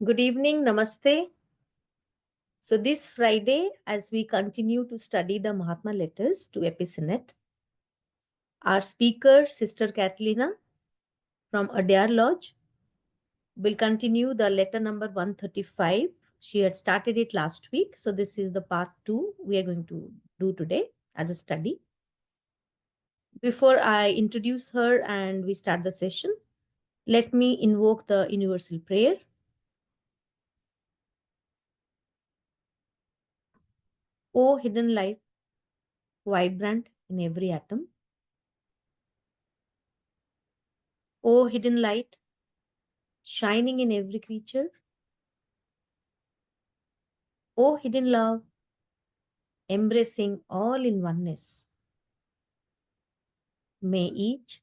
Good evening, Namaste. So, this Friday, as we continue to study the Mahatma letters to Sinnet, our speaker, Sister Catalina from Adyar Lodge, will continue the letter number 135. She had started it last week. So, this is the part 2 we are going to do today as a study. Before I introduce her and we start the session, let me invoke the universal prayer. O hidden light, vibrant in every atom. O hidden light, shining in every creature. O hidden love, embracing all in oneness. May each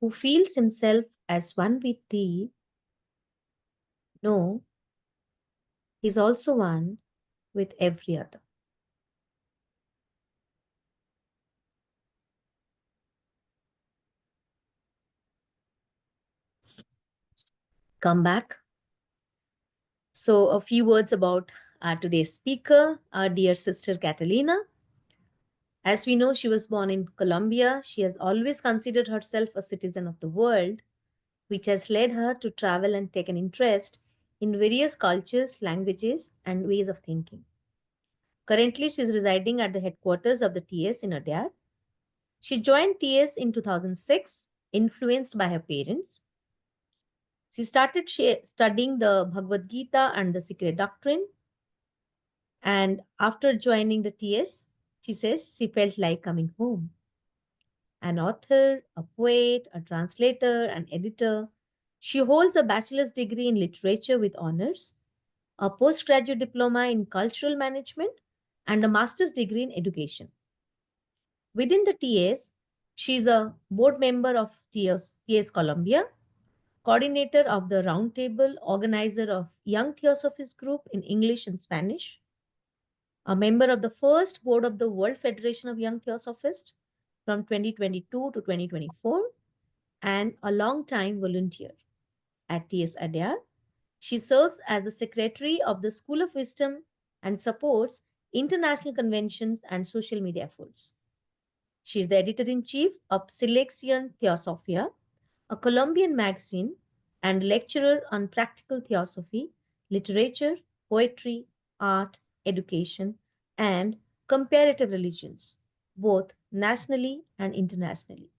who feels himself as one with thee know he is also one with every other. Come back. So, a few words about our today's speaker, our dear sister Catalina. As we know, she was born in Colombia. She has always considered herself a citizen of the world, which has led her to travel and take an interest in various cultures, languages, and ways of thinking. Currently, she is residing at the headquarters of the TS in Adyar. She joined TS in 2006, influenced by her parents. She started studying the Bhagavad Gita and the Secret Doctrine. And after joining the TS, she says she felt like coming home. An author, a poet, a translator, an editor, she holds a bachelor's degree in literature with honors, a postgraduate diploma in cultural management, and a master's degree in education. Within the TS, she is a board member of TS Colombia, coordinator of the Roundtable, organizer of Young Theosophists Group in English and Spanish, a member of the first board of the World Federation of Young Theosophists from 2022 to 2024, and a long-time volunteer. At TS Adyar, she serves as the secretary of the School of Wisdom and supports international conventions and social media efforts. She is the editor-in-chief of Selection Theosophia, a Colombian magazine, and lecturer on practical theosophy, literature, poetry, art, education, and comparative religions, both nationally and internationally.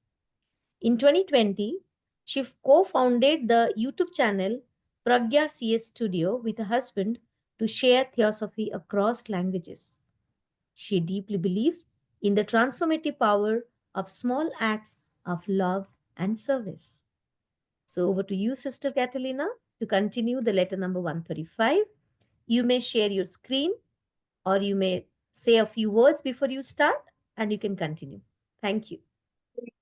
In 2020, she co-founded the YouTube channel Pragya CS Studio with her husband to share theosophy across languages. She deeply believes in the transformative power of small acts of love and service. So over to you, Sister Catalina, to continue the letter number 135. You may share your screen or you may say a few words before you start and you can continue. Thank you.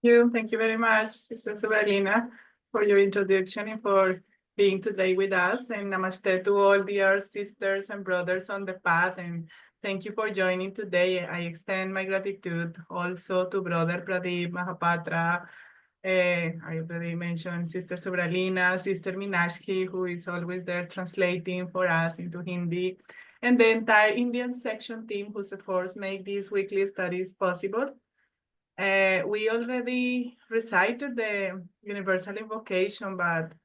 Thank you very much, Sister Sabrina, for your introduction and for being today with us. And namaste to all dear sisters and brothers on the path. And thank you for joining today. I extend my gratitude also to Brother Pradeep Mahapatra. I already mentioned Sister Sobralina, Sister Minashki, who is always there translating for us into Hindi, and the entire Indian section team whose efforts make these weekly studies possible. We already recited the universal invocation, but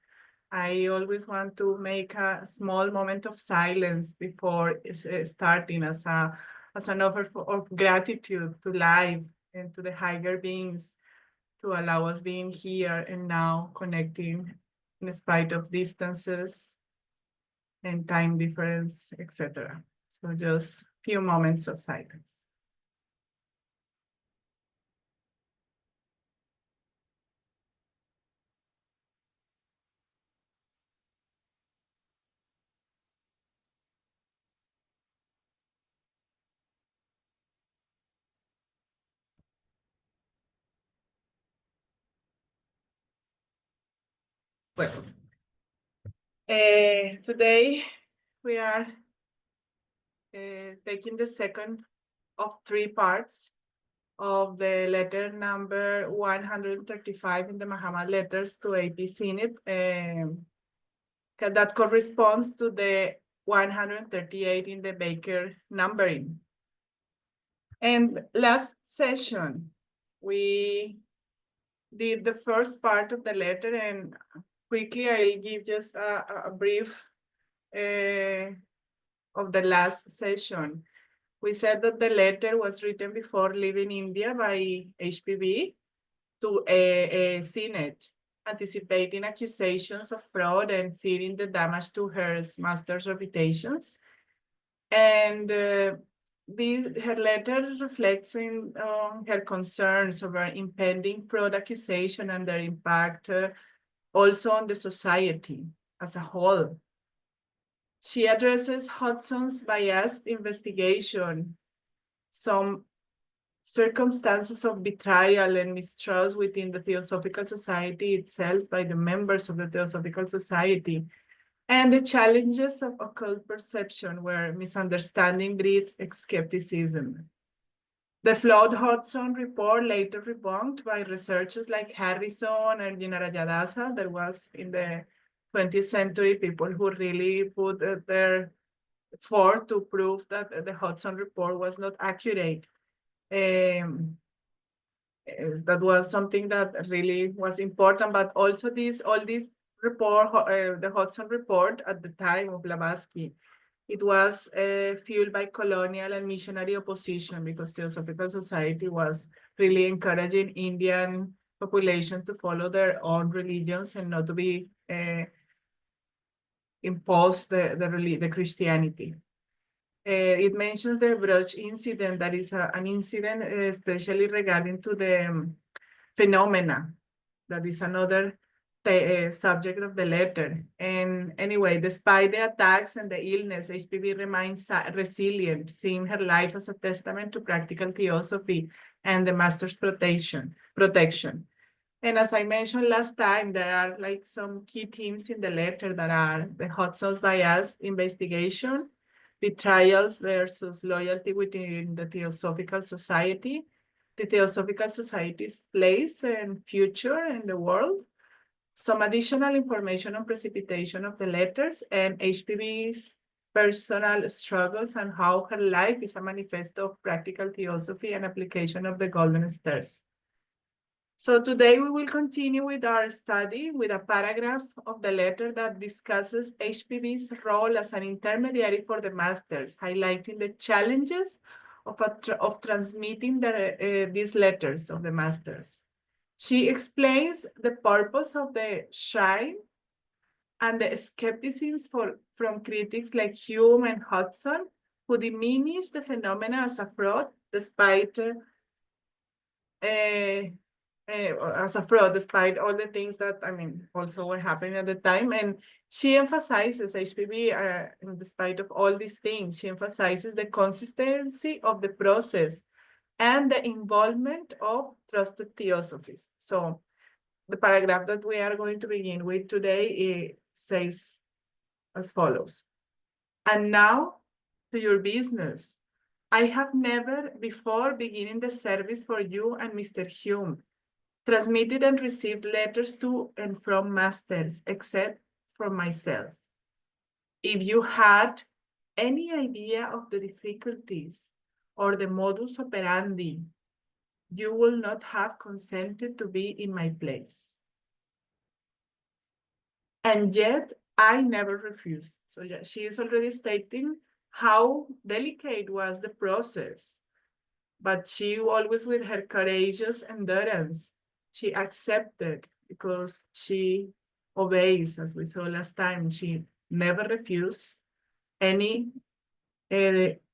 I always want to make a small moment of silence before starting as an offer of gratitude to life and to the higher beings to allow us being here and now connecting in spite of distances and time difference, etc. So just few moments of silence. Well, today we are taking the second of three parts of the letter number 135 in the Mahatma letters to AP Sinnet. that corresponds to the 138 in the Baker numbering. And last session, we did the first part of the letter, and quickly I'll give just a brief of the last session. We said that the letter was written before leaving India by HPV to a Sinnet, anticipating accusations of fraud and fearing the damage to her master's reputations. And her letter reflects in her concerns over impending fraud accusation and their impact also on the society as a whole. She addresses Hudson's biased investigation, some circumstances of betrayal and mistrust within the Theosophical Society itself by the members of the Theosophical Society, and the challenges of occult perception where misunderstanding breeds skepticism. The flawed Hudson report, later rebunked by researchers like Harrison and Ginarajadasa, there was in the 20th century people who really put their forth to prove that the Hudson report was not accurate. That was something that really was important, but also all these report, the Hudson report at the time of Blavatsky, it was fueled by colonial and missionary opposition because Theosophical Society was really encouraging Indian population to follow their own religions and not to be imposed the Christianity. It mentions the brooch incident, that is an incident especially regarding to the phenomena. That is another subject of the letter. And anyway, despite the attacks and the illness, HPV remains resilient, seeing her life as a testament to practical theosophy and the master's protection. And as I mentioned last time, there are like some key themes in the letter that are the Hudson's bias investigation, betrayals versus loyalty within the Theosophical Society, the Theosophical Society's place and future in the world, some additional information on precipitation of the letters, and HPV's personal struggles and how her life is a manifesto of practical theosophy and application of the golden stairs. So today we will continue with our study with a paragraph of the letter that discusses HPV's role as an intermediary for the masters, highlighting the challenges of transmitting these letters of the masters. She explains the purpose of the shrine and the skepticism from critics like Hume and Hudson, who diminish the phenomena as a fraud despite despite all the things that, I mean, also were happening at the time. And she emphasizes, HPV, despite of all these things, she emphasizes the consistency of the process and the involvement of trusted theosophists. So the paragraph that we are going to begin with today says as follows. And now to your business. I have never before beginning the service for you and Mr. Hume transmitted and received letters to and from masters, except from myself. If you had any idea of the difficulties or the modus operandi, you will not have consented to be in my place. And yet, I never refused. So yeah, she is already stating how delicate was the process, but she always with her courageous endurance, she accepted because she obeys, as we saw last time. She never refused any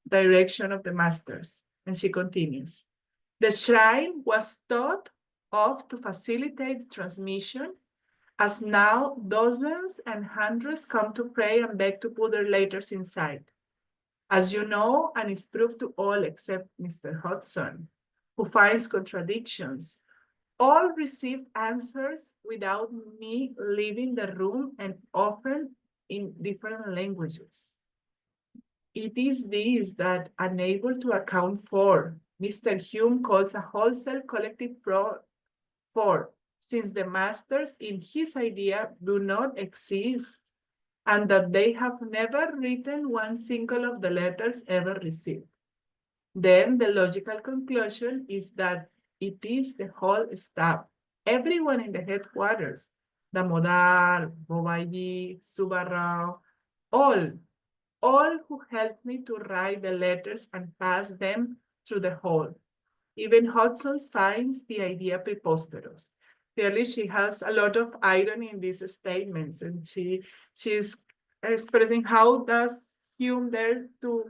direction of the masters. And she continues. The shrine was thought of to facilitate transmission, as now dozens and hundreds come to pray and beg to put their letters inside. As you know, and is proved to all except Mr. Hudson, who finds contradictions, all received answers without me leaving the room and often in different languages. It is this that, unable to account for, Mr. Hume calls a wholesale collective fraud, since the masters in his idea do not exist and that they have never written one single of the letters ever received. Then the logical conclusion is that it is the whole staff, everyone in the headquarters, Damodar, Bobayi, Subarao, all, all who helped me to write the letters and pass them through the hall. Even Hudson finds the idea preposterous. Clearly, she has a lot of irony in these statements, and she's expressing how does Hume dare to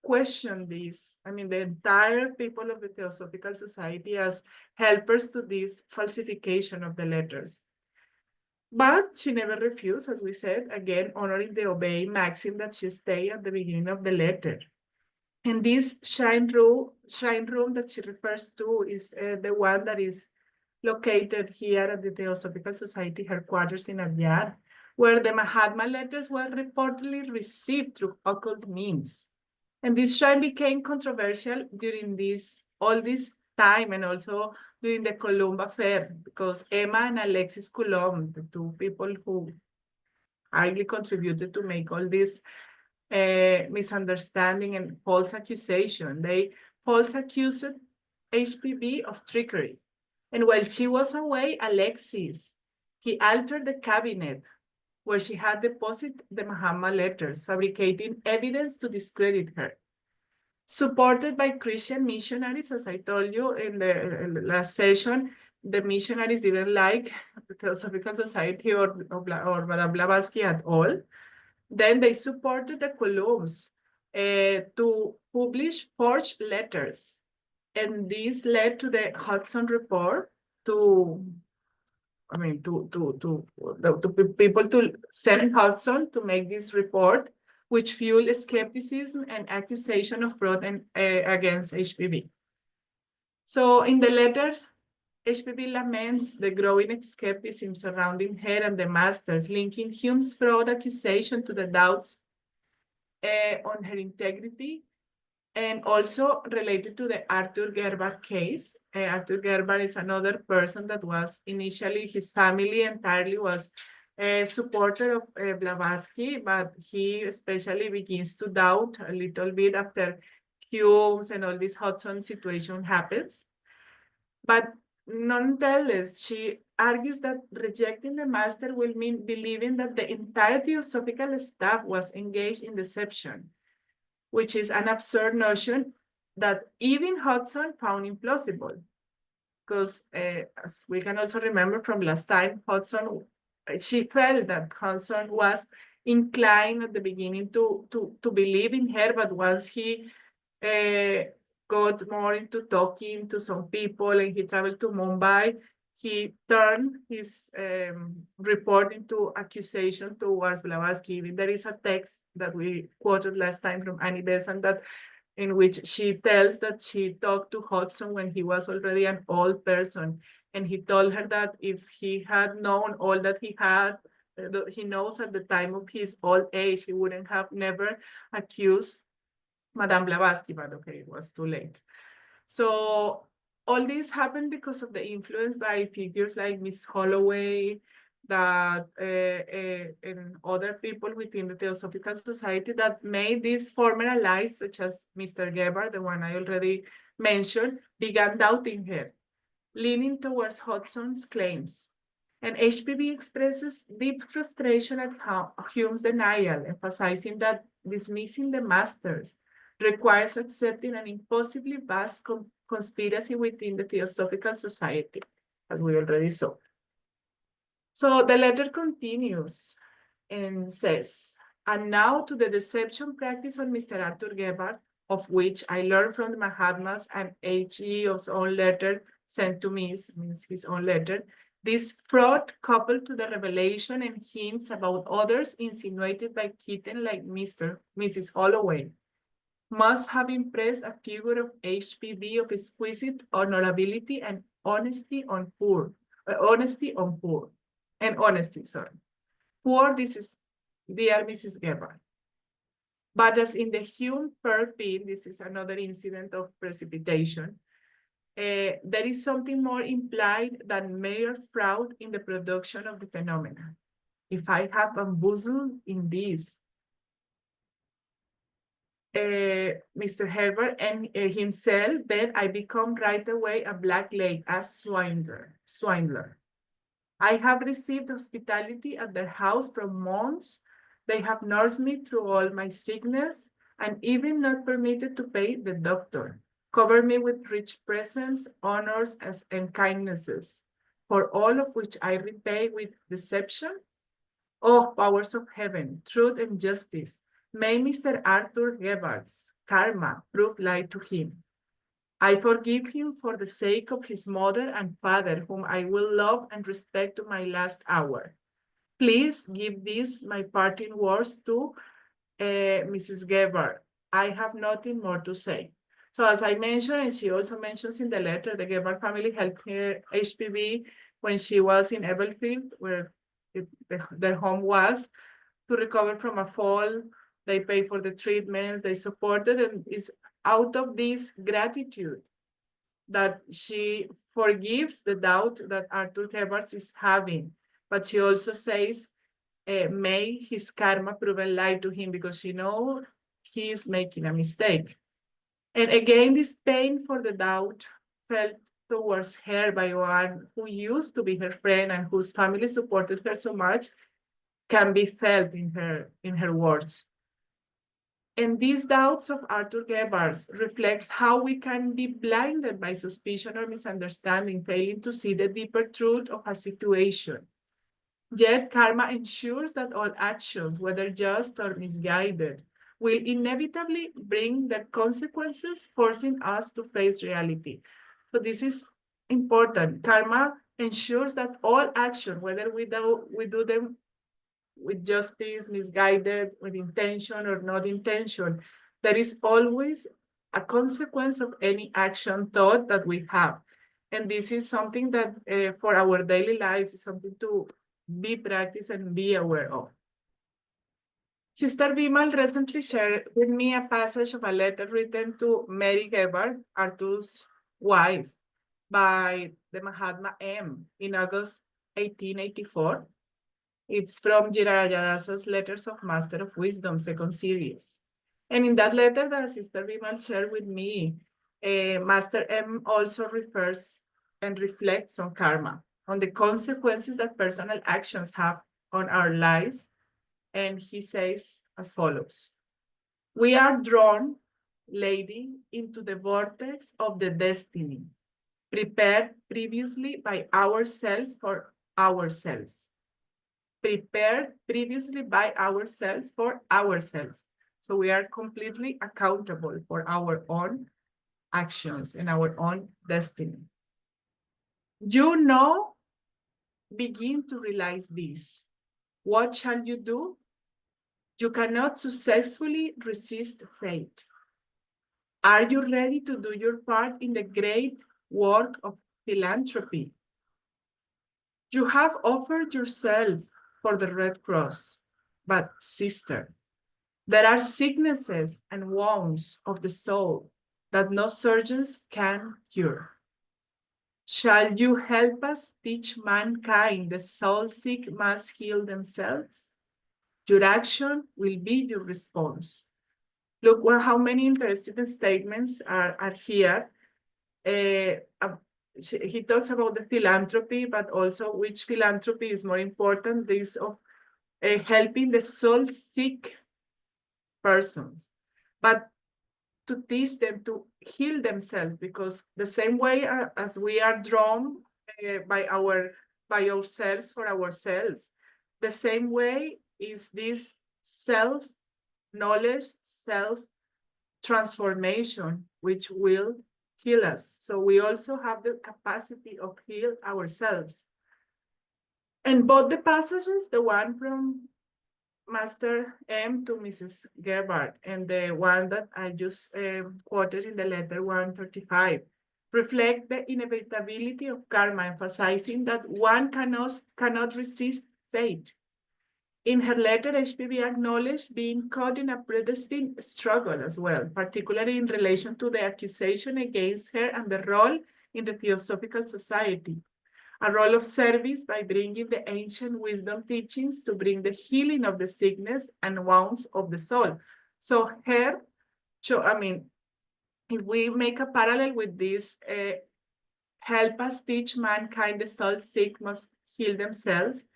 question this. I mean, the entire people of the Theosophical Society as helpers to this falsification of the letters. But she never refused, as we said, again, honoring the obey maxim that she stay at the beginning of the letter. And this shrine room that she refers to is the one that is located here at the Theosophical Society headquarters in Adyar, where the Mahatma letters were reportedly received through occult means. And this shrine became controversial during all this time, and also during the Coulomb affair, because Emma and Alexis Coulomb, the two people who highly contributed to make all this misunderstanding and false accusation, they false accused HPB of trickery. And while she was away, Alexis, he altered the cabinet where she had deposited the Mahatma letters, fabricating evidence to discredit her. Supported by Christian missionaries, as I told you in the last session, the missionaries didn't like the Theosophical Society or Blavatsky at all. Then they supported the Colombs to publish forged letters. And this led to the Hudson Report to people to send Hudson to make this report, which fueled skepticism and accusation of fraud and, against HPV. So in the letter, HPV laments the growing skepticism surrounding her and the masters, linking Hume's fraud accusation to the doubts on her integrity, and also related to the Arthur Gerber case. Arthur Gerber is another person that was initially, his family entirely was a supporter of Blavatsky, but he especially begins to doubt a little bit after Hume's and all this Hudson situation happens. But nonetheless, she argues that rejecting the master will mean believing that the entire theosophical staff was engaged in deception, which is an absurd notion that even Hudson found implausible. Because as we can also remember from last time, she felt that Hudson was inclined at the beginning to believe in her, but once he got more into talking to some people and he traveled to Mumbai, he turned his report into accusation towards Blavatsky. There is a text that we quoted last time from Annie Besant that in which she tells that she talked to Hudson when he was already an old person, and he told her that if he had known all that he knows at the time of his old age, he wouldn't have never accused Madame Blavatsky, but okay, it was too late. So all this happened because of the influence by figures like Miss Holloway, that and other people within the Theosophical Society that made these former allies, such as Mr. Gebhard, the one I already mentioned, began doubting her, leaning towards Hudson's claims. And HPV expresses deep frustration at Hume's denial, emphasizing that dismissing the masters requires accepting an impossibly vast conspiracy within the Theosophical Society, as we already saw. So the letter continues and says, and now to the deception practice on Mr. Arthur Gebhard, of which I learned from the Mahatmas and H.E.'s own letter sent to me, means his own letter, this fraud coupled to the revelation and hints about others insinuated by Kitten like Mrs. Holloway, must have impressed a figure of HPV of exquisite honorability and honesty on poor. Sorry. Poor, this is dear Mrs. Gebhard. But as in the Hume Pearl pin, this is another incident of precipitation, there is something more implied than mere fraud in the production of the phenomena. if I have bamboozled in this, Mr. Herbert and himself, then I become right away a blackleg, a swindler. I have received hospitality at their house for months. They have nursed me through all my sickness and even not permitted to pay the doctor. Cover me with rich presents, honors, and kindnesses, for all of which I repay with deception. Oh, powers of heaven, truth and justice, may Mr. Arthur Gebhardt's karma prove light to him. I forgive him for the sake of his mother and father, whom I will love and respect to my last hour. Please give these my parting words to Mrs. Gebhardt. I have nothing more to say. So as I mentioned, and she also mentions in the letter, the Gebhardt family helped her HPV when she was in Ebelfield, where their home was, to recover from a fall. They pay for the treatments, they supported, and it's out of this gratitude that she forgives the doubt that Arthur Gebhardt is having. But she also says, may his karma prove a lie to him, because she knows he is making a mistake. And again, this pain for the doubt felt towards her by one who used to be her friend and whose family supported her so much can be felt in her words. And these doubts of Arthur Gebhardt's reflects how we can be blinded by suspicion or misunderstanding, failing to see the deeper truth of a situation. Yet karma ensures that all actions, whether just or misguided, will inevitably bring their consequences, forcing us to face reality. So this is important. Karma ensures that all action, whether we do them with justice, misguided, with intention or not intention, there is always a consequence of any action thought that we have. And this is something that for our daily lives is something to be practiced and be aware of. Sister Bimal recently shared with me a passage of a letter written to Mary Gebhardt, Arthur's wife, by the Mahatma M in August 1884. It's from Jirayadasa's Letters of Master of Wisdom, second series. And in that letter that Sister Bimal shared with me, Master M also refers and reflects on karma, on the consequences that personal actions have on our lives. And he says as follows: we are drawn, lady, into the vortex of the destiny, prepared previously by ourselves for ourselves. Prepared previously by ourselves for ourselves. So we are completely accountable for our own actions and our own destiny. You know, begin to realize this. What shall you do? You cannot successfully resist fate. Are you ready to do your part in the great work of philanthropy? You have offered yourself for the Red Cross, but sister, there are sicknesses and wounds of the soul that no surgeons can cure. Shall you help us teach mankind the soul sick must heal themselves? Your action will be your response. Look how many interesting statements are here. He talks about the philanthropy, but also which philanthropy is more important, this of helping the soul sick persons, but to teach them to heal themselves, because the same way as we are drawn by ourselves for ourselves, the same way is this self-knowledge, self-transformation, which will heal us. So we also have the capacity of heal ourselves. And both the passages, the one from Master M to Mrs. Gebhardt and the one that I just quoted in the letter 135, reflect the inevitability of karma, emphasizing that one cannot resist fate. In her letter, HPV acknowledged being caught in a predestined struggle as well, particularly in relation to the accusation against her and the role in the Theosophical Society. a role of service by bringing the ancient wisdom teachings to bring the healing of the sickness and wounds of the soul. So her, I mean, if we make a parallel with this, help us teach mankind the soul sick must heal themselves.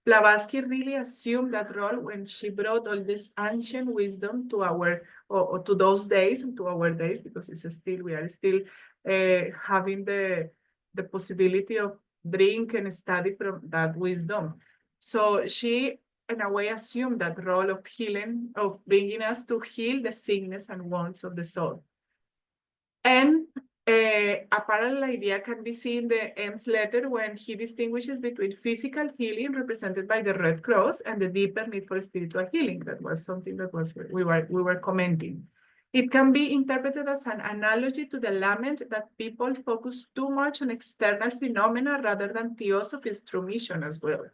Blavatsky really assumed that role when she brought all this ancient wisdom to our, or to those days and to our days, because it's still, we are still having the possibility of drink and study from that wisdom. So she, in a way, assumed that role of healing, of bringing us to heal the sickness and wounds of the soul. And a parallel idea can be seen in the M's letter when he distinguishes between physical healing represented by the Red Cross and the deeper need for spiritual healing. That was something that was we were commenting. It can be interpreted as an analogy to the lament that people focus too much on external phenomena rather than Theosophy's true mission as well.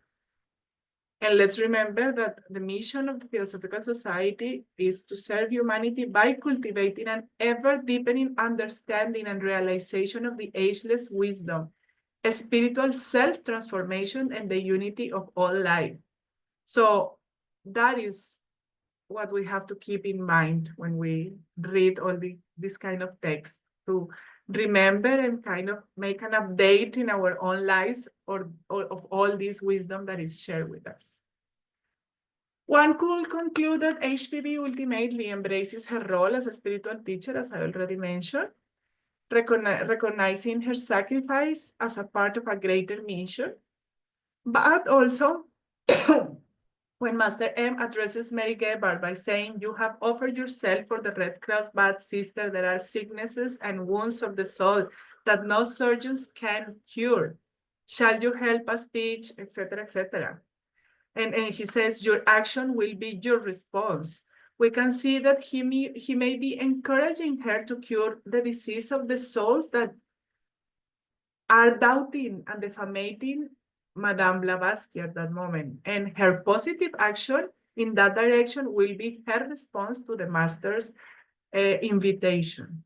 And let's remember that the mission of the Theosophical Society is to serve humanity by cultivating an ever-deepening understanding and realization of the ageless wisdom, a spiritual self-transformation, and the unity of all life. So that is what we have to keep in mind when we read all this kind of text, to remember and kind of make an update in our own lives or of all this wisdom that is shared with us. One could conclude that HPV ultimately embraces her role as a spiritual teacher, as I already mentioned, recognizing her sacrifice as a part of a greater mission, but also when Master M addresses Mary Gebhardt by saying, "You have offered yourself for the Red Cross, but sister, there are sicknesses and wounds of the soul that no surgeons can cure. Shall you help us teach," etc., etc. And he says, "Your action will be your response." We can see that he may be encouraging her to cure the disease of the souls that are doubting and defamating Madame Blavatsky at that moment. And her positive action in that direction will be her response to the master's invitation.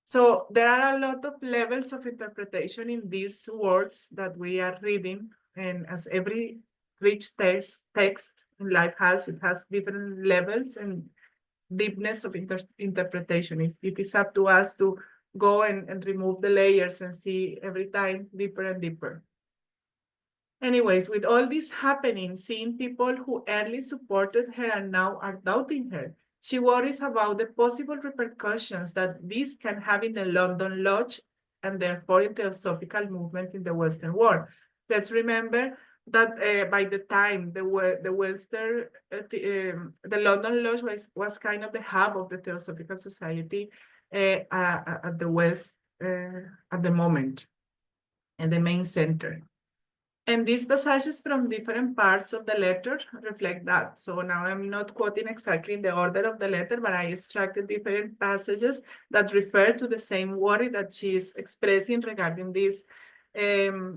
So there are a lot of levels of interpretation in these words that we are reading. And as every rich text in life has, it has different levels and deepness of interpretation. It is up to us to go and remove the layers and see every time deeper and deeper. Anyways, with all this happening, seeing people who early supported her and now are doubting her, she worries about the possible repercussions that this can have in the London Lodge and therefore in the Theosophical movement in the Western world. Let's remember that by the time the London Lodge was kind of the hub of the Theosophical Society at the West at the moment, and the main center. And these passages from different parts of the letter reflect that. So now I'm not quoting exactly in the order of the letter, but I extracted different passages that refer to the same worry that she is expressing regarding this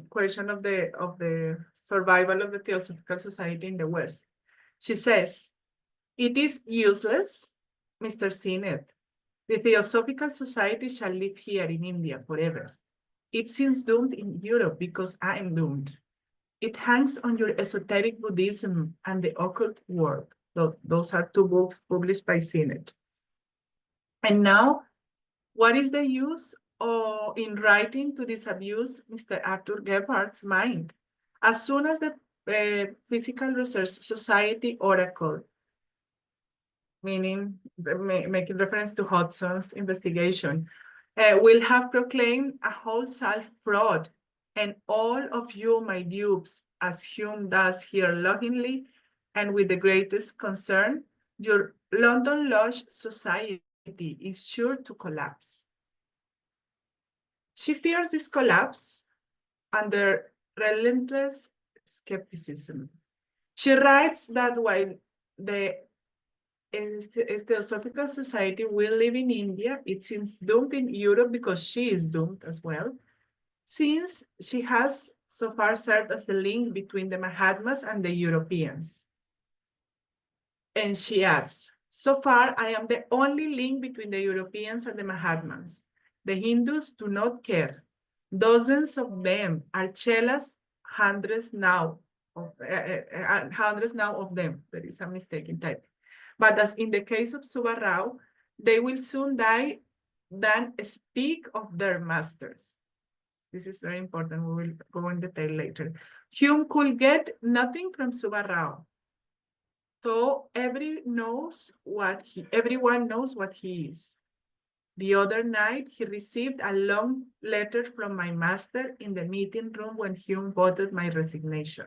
question of the survival of the Theosophical Society in the West. She says, "It is useless, Mr. Sinnet. The Theosophical Society shall live here in India forever. It seems doomed in Europe because I am doomed. It hangs on your esoteric Buddhism and the occult world." Those are two books published by Sinnet. And now, what is the use in writing to disabuse Mr. Arthur Gebhardt's mind? As soon as the Physical Research Society Oracle, meaning making reference to Hudson's investigation, will have proclaimed a wholesale fraud, and all of you, my dupes, as Hume does here lovingly and with the greatest concern, your London Lodge Society is sure to collapse. She fears this collapse under relentless skepticism. She writes that while the Theosophical Society will live in India, it seems doomed in Europe because she is doomed as well, since she has so far served as the link between the Mahatmas and the Europeans. And she adds, "So far, I am the only link between the Europeans and the Mahatmas. The Hindus do not care. Dozens of them are chelas, hundreds now of them. There is a mistake in typing. But as in the case of Subarrao, they will soon die than speak of their masters. This is very important. We will go in detail later. Hume could get nothing from Subarrao. So everyone knows what he is. The other night, he received a long letter from my master in the meeting room when Hume voted my resignation.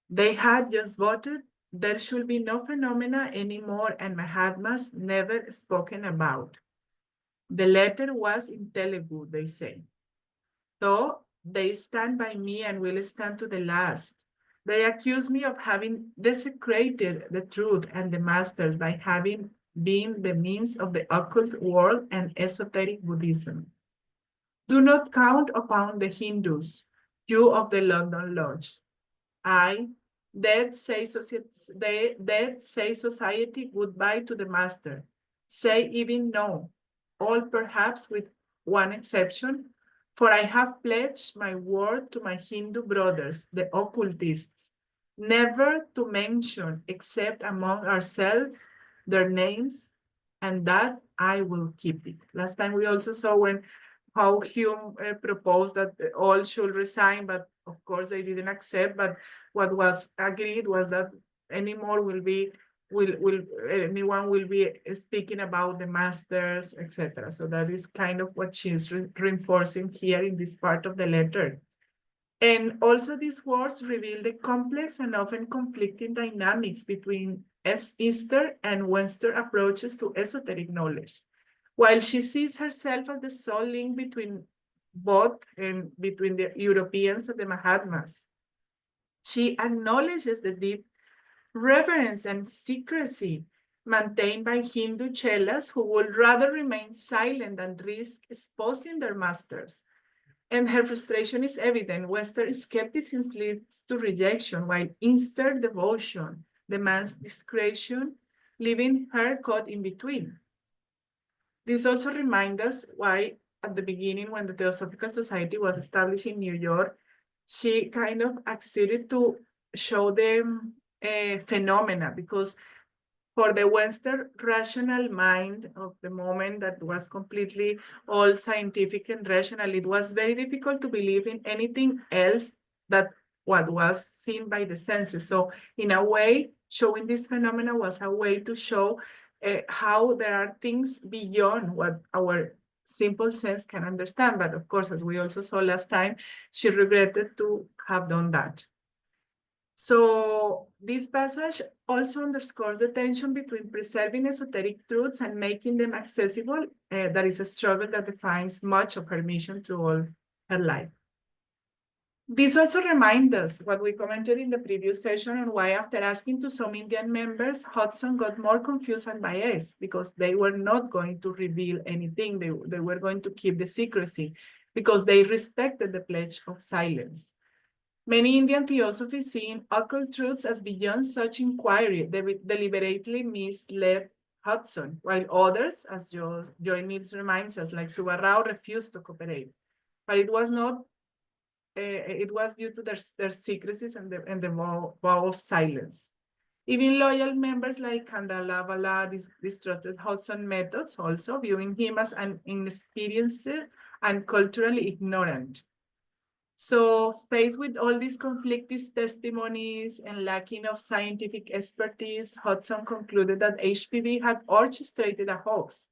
They had just voted. There should be no phenomena anymore and Mahatmas never spoken about. The letter was in Telugu, they say. So they stand by me and will stand to the last. They accuse me of having desecrated the truth and the masters by having been the means of the occult world and esoteric Buddhism. Do not count upon the Hindus, you of the London Lodge. I, dead say society goodbye to the master. Say even no, all perhaps with one exception, for I have pledged my word to my Hindu brothers, the occultists, never to mention except among ourselves their names, and that I will keep it. Last time we also saw when how Hume proposed that all should resign, but of course they didn't accept. But what was agreed was that anymore will anyone will be speaking about the masters, etc. So that is kind of what she's reinforcing here in this part of the letter. And also these words reveal the complex and often conflicting dynamics between Eastern and Western approaches to esoteric knowledge. While she sees herself as the sole link between both and between the Europeans and the Mahatmas, she acknowledges the deep reverence and secrecy maintained by Hindu chelas who would rather remain silent than risk exposing their masters. And her frustration is evident. Western skepticism leads to rejection, while Eastern devotion demands discretion, leaving her caught in between. This also reminds us why, at the beginning, when the Theosophical Society was established in New York, she kind of acceded to show them phenomena because for the Western rational mind of the moment that was completely all scientific and rational, it was very difficult to believe in anything else that what was seen by the senses. So in a way, showing this phenomena was a way to show how there are things beyond what our simple sense can understand. But of course, as we also saw last time, she regretted to have done that. So this passage also underscores the tension between preserving esoteric truths and making them accessible. That is a struggle that defines much of her mission through all her life. This also reminds us what we commented in the previous session on why, after asking to some Indian members, Hudson got more confused and biased because they were not going to reveal anything. They were going to keep the secrecy because they respected the pledge of silence. Many Indian theosophies see occult truths as beyond such inquiry. They deliberately misled Hudson, while others, as Joy Mills reminds us, like Subarrao, refused to cooperate. But it was not. It was due to their secrecies and the vow of silence. Even loyal members like Kandalavala distrusted Hudson methods, also viewing him as an inexperienced and culturally ignorant. So faced with all these conflicting testimonies and lacking of scientific expertise, Hudson concluded that HPV had orchestrated a hoax.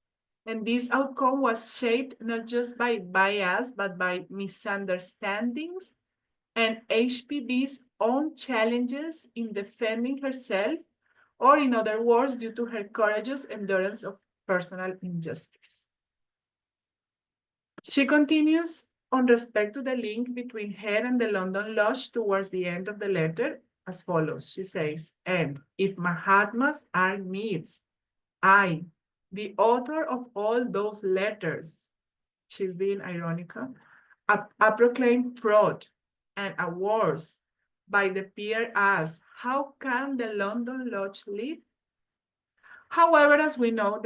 And this outcome was shaped not just by bias, but by misunderstandings and HPV's own challenges in defending herself, or in other words, due to her courageous endurance of personal injustice. She continues on respect to the link between her and the London Lodge towards the end of the letter as follows. She says, and if Mahatmas are myths, I, the author of all those letters, she's being ironical, a proclaimed fraud and awards by the peer as, how can the London Lodge lead? However, as we know,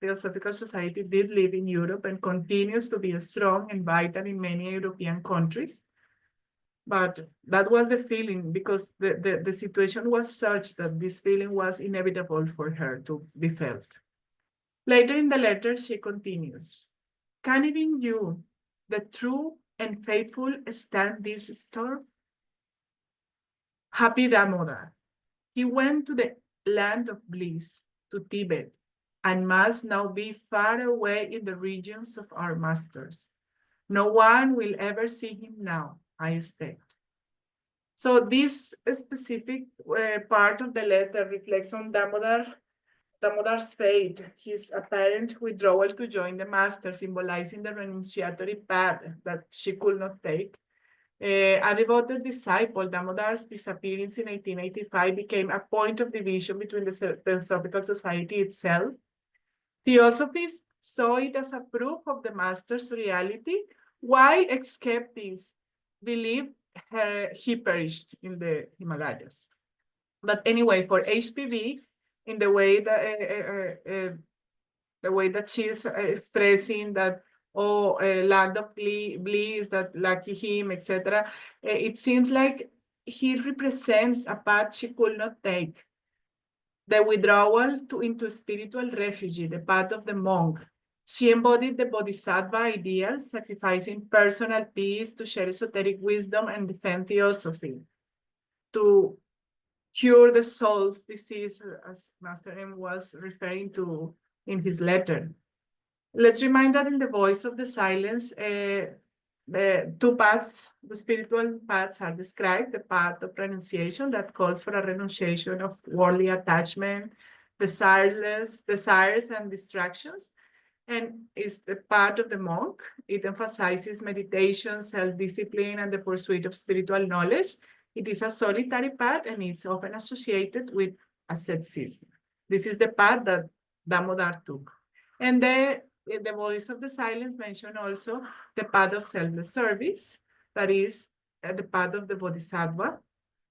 Theosophical Society did live in Europe and continues to be strong and vital in many European countries. But that was the feeling, because the situation was such that this feeling was inevitable for her to be felt. Later in the letter, she continues, "Can even you, the true and faithful, stand this storm? Happy Damodar. He went to the land of bliss, to Tibet, and must now be far away in the regions of our masters. No one will ever see him now, I expect." So this specific part of the letter reflects on Damodar's fate, his apparent withdrawal to join the master, symbolizing the renunciatory path that she could not take. A devoted disciple, Damodar's disappearance in 1885 became a point of division between the Theosophical Society itself. Theosophists saw it as a proof of the master's reality, while skeptics believed he perished in the Himalayas. But anyway, for HPV, in the way that she's expressing that, oh, land of bliss, that lucky him, etc., it seems like he represents a path she could not take. The withdrawal into spiritual refugee, the path of the monk. She embodied the bodhisattva ideal, sacrificing personal peace to share esoteric wisdom and defend theosophy, to cure the soul's disease, as Master M was referring to in his letter. Let's remind that in the voice of the silence, the two paths, the spiritual paths are described: the path of renunciation that calls for a renunciation of worldly attachment, desires and distractions, and is the path of the monk. It emphasizes meditation, self-discipline, and the pursuit of spiritual knowledge. It is a solitary path and is often associated with asceticism. This is the path that Damodar took. And the voice of the silence mentioned also the path of selfless service, that is the path of the bodhisattva,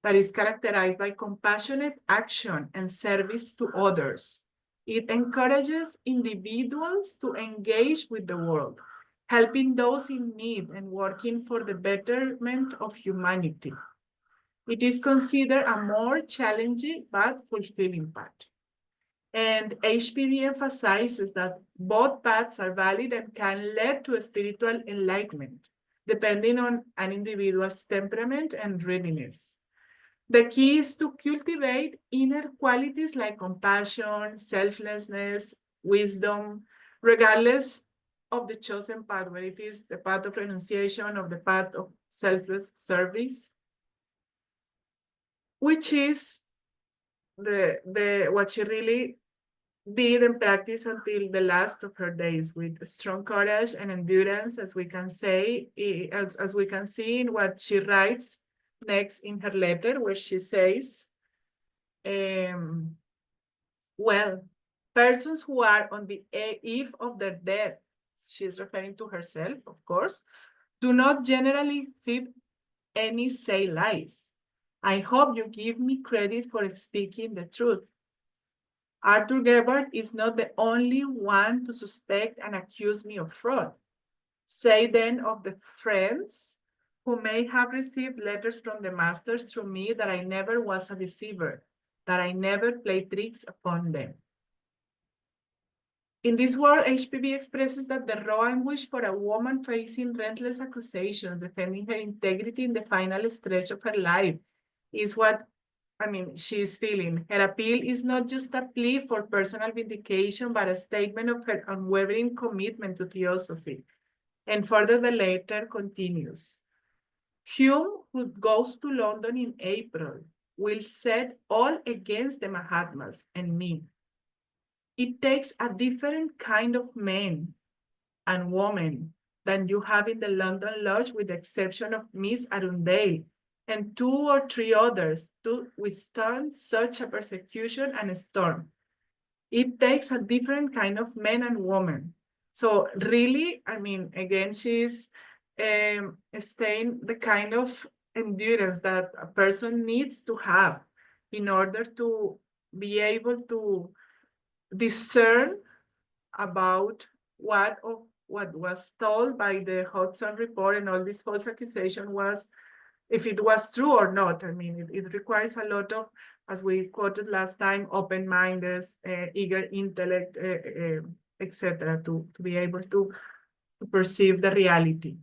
that is characterized by compassionate action and service to others. It encourages individuals to engage with the world, helping those in need and working for the betterment of humanity. It is considered a more challenging but fulfilling path. And HPV emphasizes that both paths are valid and can lead to a spiritual enlightenment, depending on an individual's temperament and readiness. The key is to cultivate inner qualities like compassion, selflessness, wisdom, regardless of the chosen path, whether it is the path of renunciation or the path of selfless service, which is what she really did and practiced until the last of her days, with strong courage and endurance, as we can say, as we can see in what she writes next in her letter, where she says, well, persons who are on the eve of their death, she's referring to herself, of course, do not generally fib any say lies. I hope you give me credit for speaking the truth. Arthur Gebhardt is not the only one to suspect and accuse me of fraud. Say then of the friends who may have received letters from the masters through me that I never was a deceiver, that I never played tricks upon them. In this world, HPV expresses that the raw anguish for a woman facing relentless accusations, defending her integrity in the final stretch of her life, is what she is feeling. Her appeal is not just a plea for personal vindication, but a statement of her unwavering commitment to theosophy. And further, the letter continues. Hume, who goes to London in April, will set all against the Mahatmas and me. It takes a different kind of man and woman than you have in the London Lodge, with the exception of Miss Arundel and 2 or 3 others, to withstand such a persecution and a storm. It takes a different kind of man and woman. So really, again, she's staying the kind of endurance that a person needs to have in order to be able to discern about what was told by the Hudson report and all this false accusation was, if it was true or not. I mean, it requires a lot of, as we quoted last time, open-minded, eager intellect, etc., to be able to perceive the reality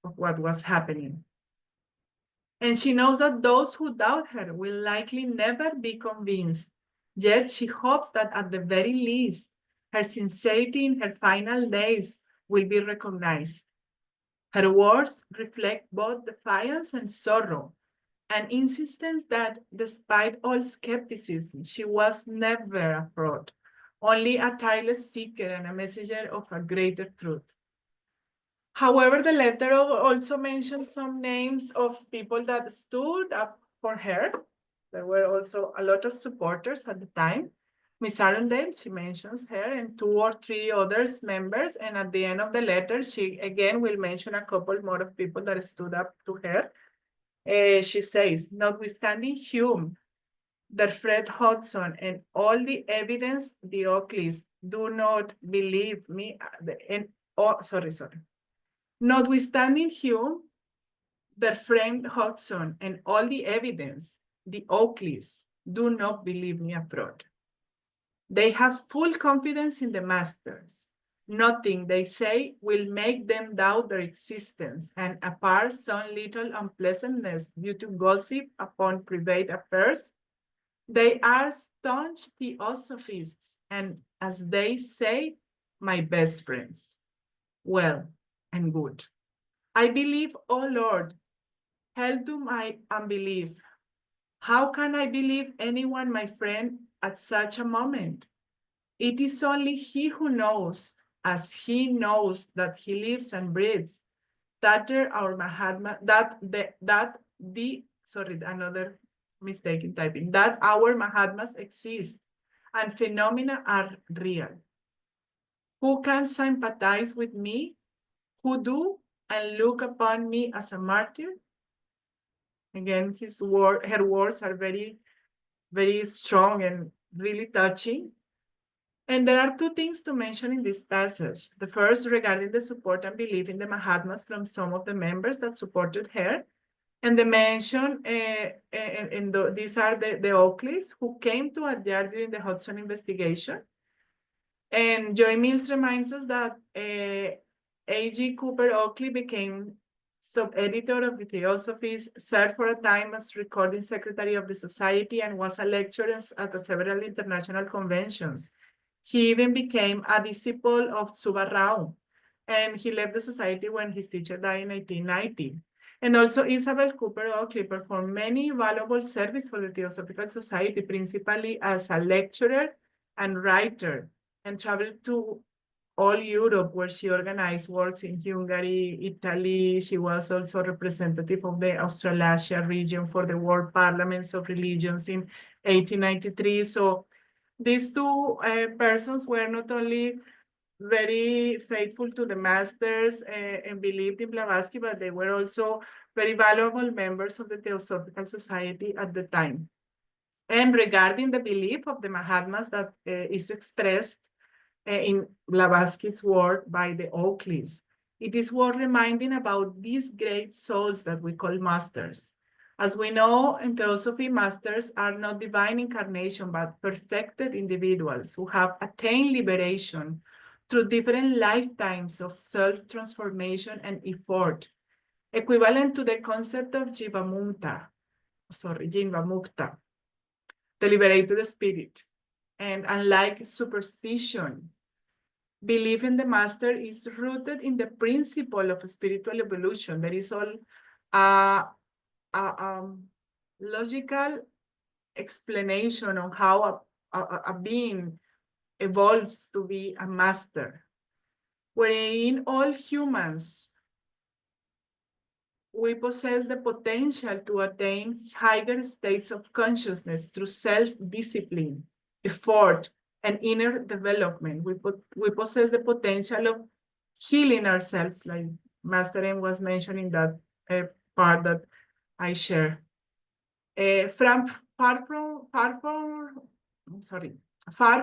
of what was happening. And she knows that those who doubt her will likely never be convinced. Yet she hopes that at the very least, her sincerity in her final days will be recognized. Her words reflect both defiance and sorrow, an insistence that despite all skepticism, she was never a fraud, only a tireless seeker and a messenger of a greater truth. However, the letter also mentions some names of people that stood up for her. There were also a lot of supporters at the time. Miss Arundel, she mentions her, and 2 or 3 others members. And at the end of the letter, she again will mention a couple more of people that stood up to her. She says, notwithstanding Hume, the Fred Hudson, and all the evidence, the Oakleys do not believe me. Sorry. Notwithstanding Hume, their friend Hodgson, and all the evidence, the Oakleys do not believe me a fraud. They have full confidence in the masters. Nothing they say will make them doubt their existence, and apart some little unpleasantness due to gossip upon private affairs, they are staunch theosophists, and as they say, my best friends. Well and good. I believe, oh Lord, help to my unbelief. How can I believe anyone, my friend, at such a moment? It is only he who knows, as he knows that he lives and breathes, that our Mahatma, another mistake in typing, that our Mahatmas exist and phenomena are real. Who can sympathize with me? Who do and look upon me as a martyr? Again, her words are very, very strong and really touching. And there are 2 things to mention in this passage. The first, regarding the support and belief in the Mahatmas from some of the members that supported her. And the mention, these are the Oakleys who came to Adyar during the Hudson investigation. And Joy Mills reminds us that A.G. Cooper Oakley became sub-editor of the Theosophies, served for a time as recording secretary of the society, and was a lecturer at several international conventions. He even became a disciple of Subba Rao, and he left the society when his teacher died in 1890. And also Isabel Cooper Oakley performed many valuable service for the Theosophical Society, principally as a lecturer and writer, and traveled to all Europe, where she organized works in Hungary, Italy. She was also representative of the Australasia region for the World Parliaments of Religions in 1893. So these 2 persons were not only very faithful to the masters and believed in Blavatsky, but they were also very valuable members of the Theosophical Society at the time. And regarding the belief of the Mahatmas that is expressed in Blavatsky's work by the Oakleys, it is worth reminding about these great souls that we call masters. As we know, in Theosophy, masters are not divine incarnation, but perfected individuals who have attained liberation through different lifetimes of self-transformation and effort, equivalent to the concept of Jivamukta, the liberated spirit. And unlike superstition, belief in the master is rooted in the principle of spiritual evolution. There is all a logical explanation on how a being evolves to be a master, wherein all humans, we possess the potential to attain higher states of consciousness through self-discipline, effort, and inner development. We possess the potential of healing ourselves, like Master M was mentioning that part that I share. Far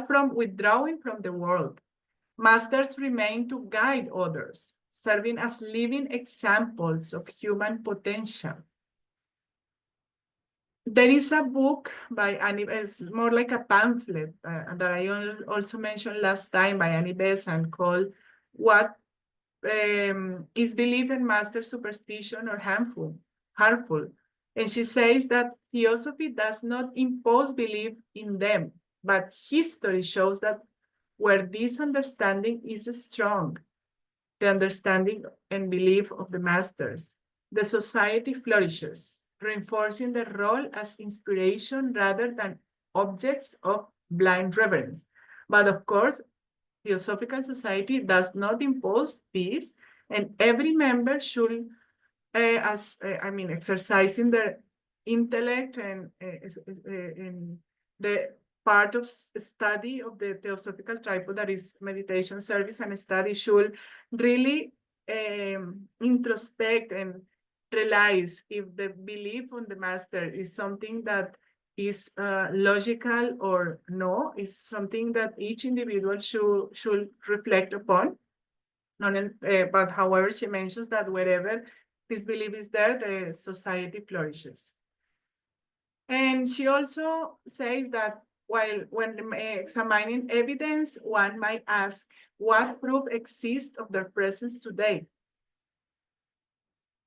from withdrawing from the world, Masters remain to guide others, serving as living examples of human potential. There is a book by Annie, it's more like a pamphlet that I also mentioned last time by Annie Besant called What is Belief in Master Superstition or Harmful? And she says that theosophy does not impose belief in them, but history shows that where this understanding is strong, the understanding and belief of the masters, the society flourishes, reinforcing their role as inspiration rather than objects of blind reverence. But of course, Theosophical Society does not impose this, and every member should, exercising their intellect and in the part of study of the Theosophical Tripod, that is meditation, service, and study, should really introspect and realize if the belief on the master is something that is logical or no, is something that each individual should reflect upon. But however, she mentions that wherever this belief is there, the society flourishes. And she also says that when examining evidence, one might ask, what proof exists of their presence today?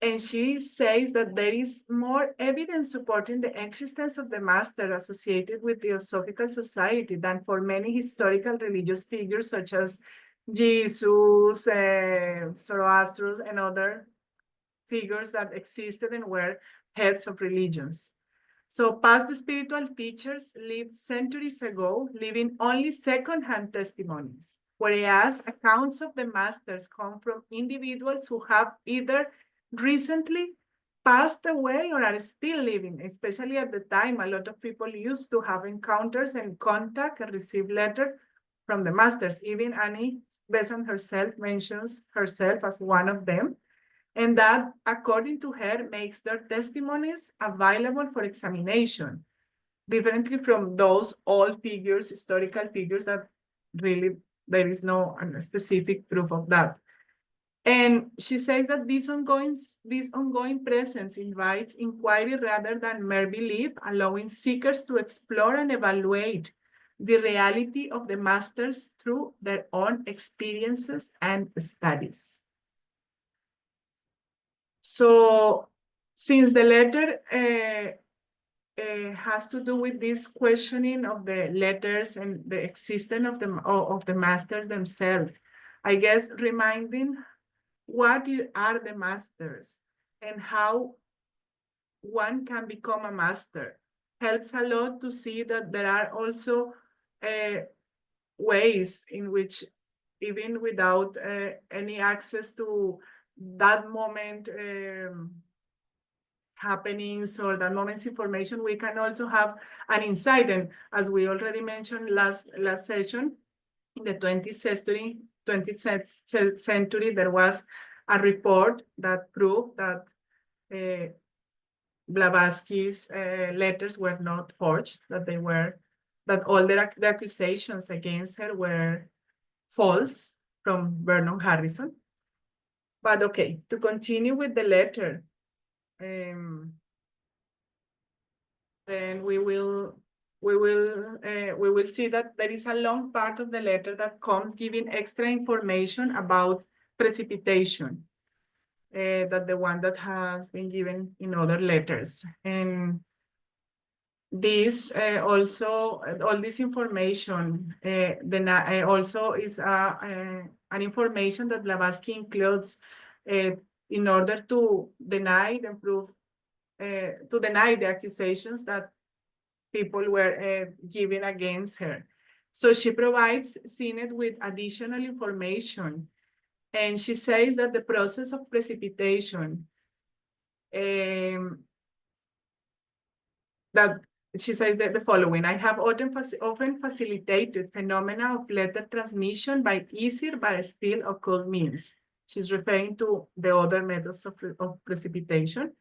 And she says that there is more evidence supporting the existence of the master associated with the Theosophical Society than for many historical religious figures such as Jesus, Zoroaster, and other figures that existed and were heads of religions. So past spiritual teachers lived centuries ago, leaving only second-hand testimonies, whereas accounts of the masters come from individuals who have either recently passed away or are still living. Especially at the time, a lot of people used to have encounters and contact and receive letters from the masters. Even Annie Besant herself mentions herself as one of them. And that, according to her, makes their testimonies available for examination, differently from those old figures, historical figures, that really there is no specific proof of that. And she says that this ongoing presence invites inquiry rather than mere belief, allowing seekers to explore and evaluate the reality of the masters through their own experiences and studies. So since the letter has to do with this questioning of the letters and the existence of the masters themselves, I guess reminding what are the masters and how one can become a master helps a lot to see that there are also ways in which, even without any access to that moment happenings or that moment's information, we can also have an insight. And as we already mentioned last session, in the 20th century, there was a report that proved that Blavatsky's letters were not forged, that all the accusations against her were false from Vernon Harrison. But okay, to continue with the letter, then we will see that there is a long part of the letter that comes giving extra information about precipitation, that the one that has been given in other letters. And this also, all this information, then also is an information that Blavatsky includes in order to deny and prove, to deny the accusations that people were giving against her. So she provides Sinnet with additional information. And she says that the process of precipitation, that she says that the following: I have often facilitated phenomena of letter transmission by easier but still occult means. She's referring to the other methods of precipitation,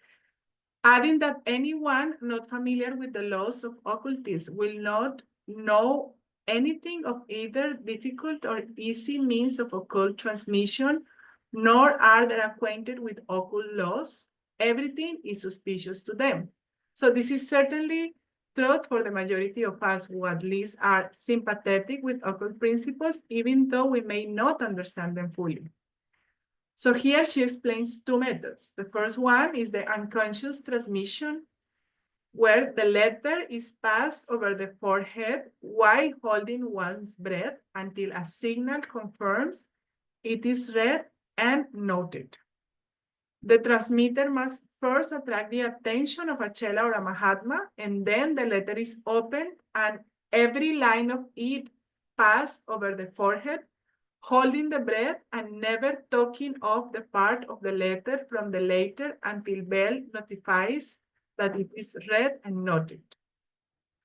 adding that anyone not familiar with the laws of occultism will not know anything of either difficult or easy means of occult transmission, nor are they acquainted with occult laws. Everything is suspicious to them. So this is certainly truth for the majority of us who at least are sympathetic with occult principles, even though we may not understand them fully. So here she explains two methods. The first one is the unconscious transmission, where the letter is passed over the forehead while holding one's breath until a signal confirms it is read and noted. The transmitter must first attract the attention of a Chela or a Mahatma, and then the letter is opened and every line of it passed over the forehead, holding the breath and never taking off the part of the letter from the letter until bell notifies that it is read and noted.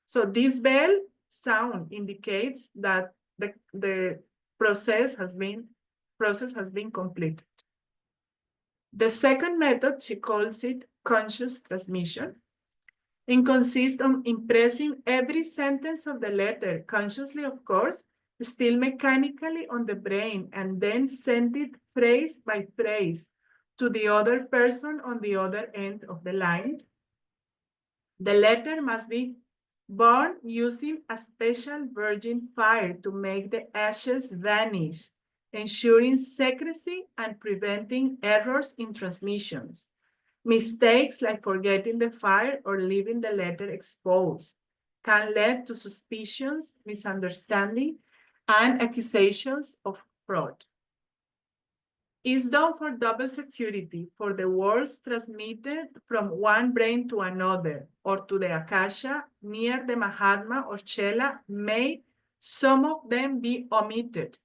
So this bell sound indicates that the process has been completed. The second method, she calls it conscious transmission, and consists of impressing every sentence of the letter, consciously of course, still mechanically on the brain, and then send it phrase by phrase to the other person on the other end of the line. The letter must be burned using a special virgin fire to make the ashes vanish, ensuring secrecy and preventing errors in transmissions. Mistakes like forgetting the fire or leaving the letter exposed can lead to suspicions, misunderstanding, and accusations of fraud. Is done for double security for the words transmitted from one brain to another or to the Akasha near the Mahatma or Chela. May some of them be omitted,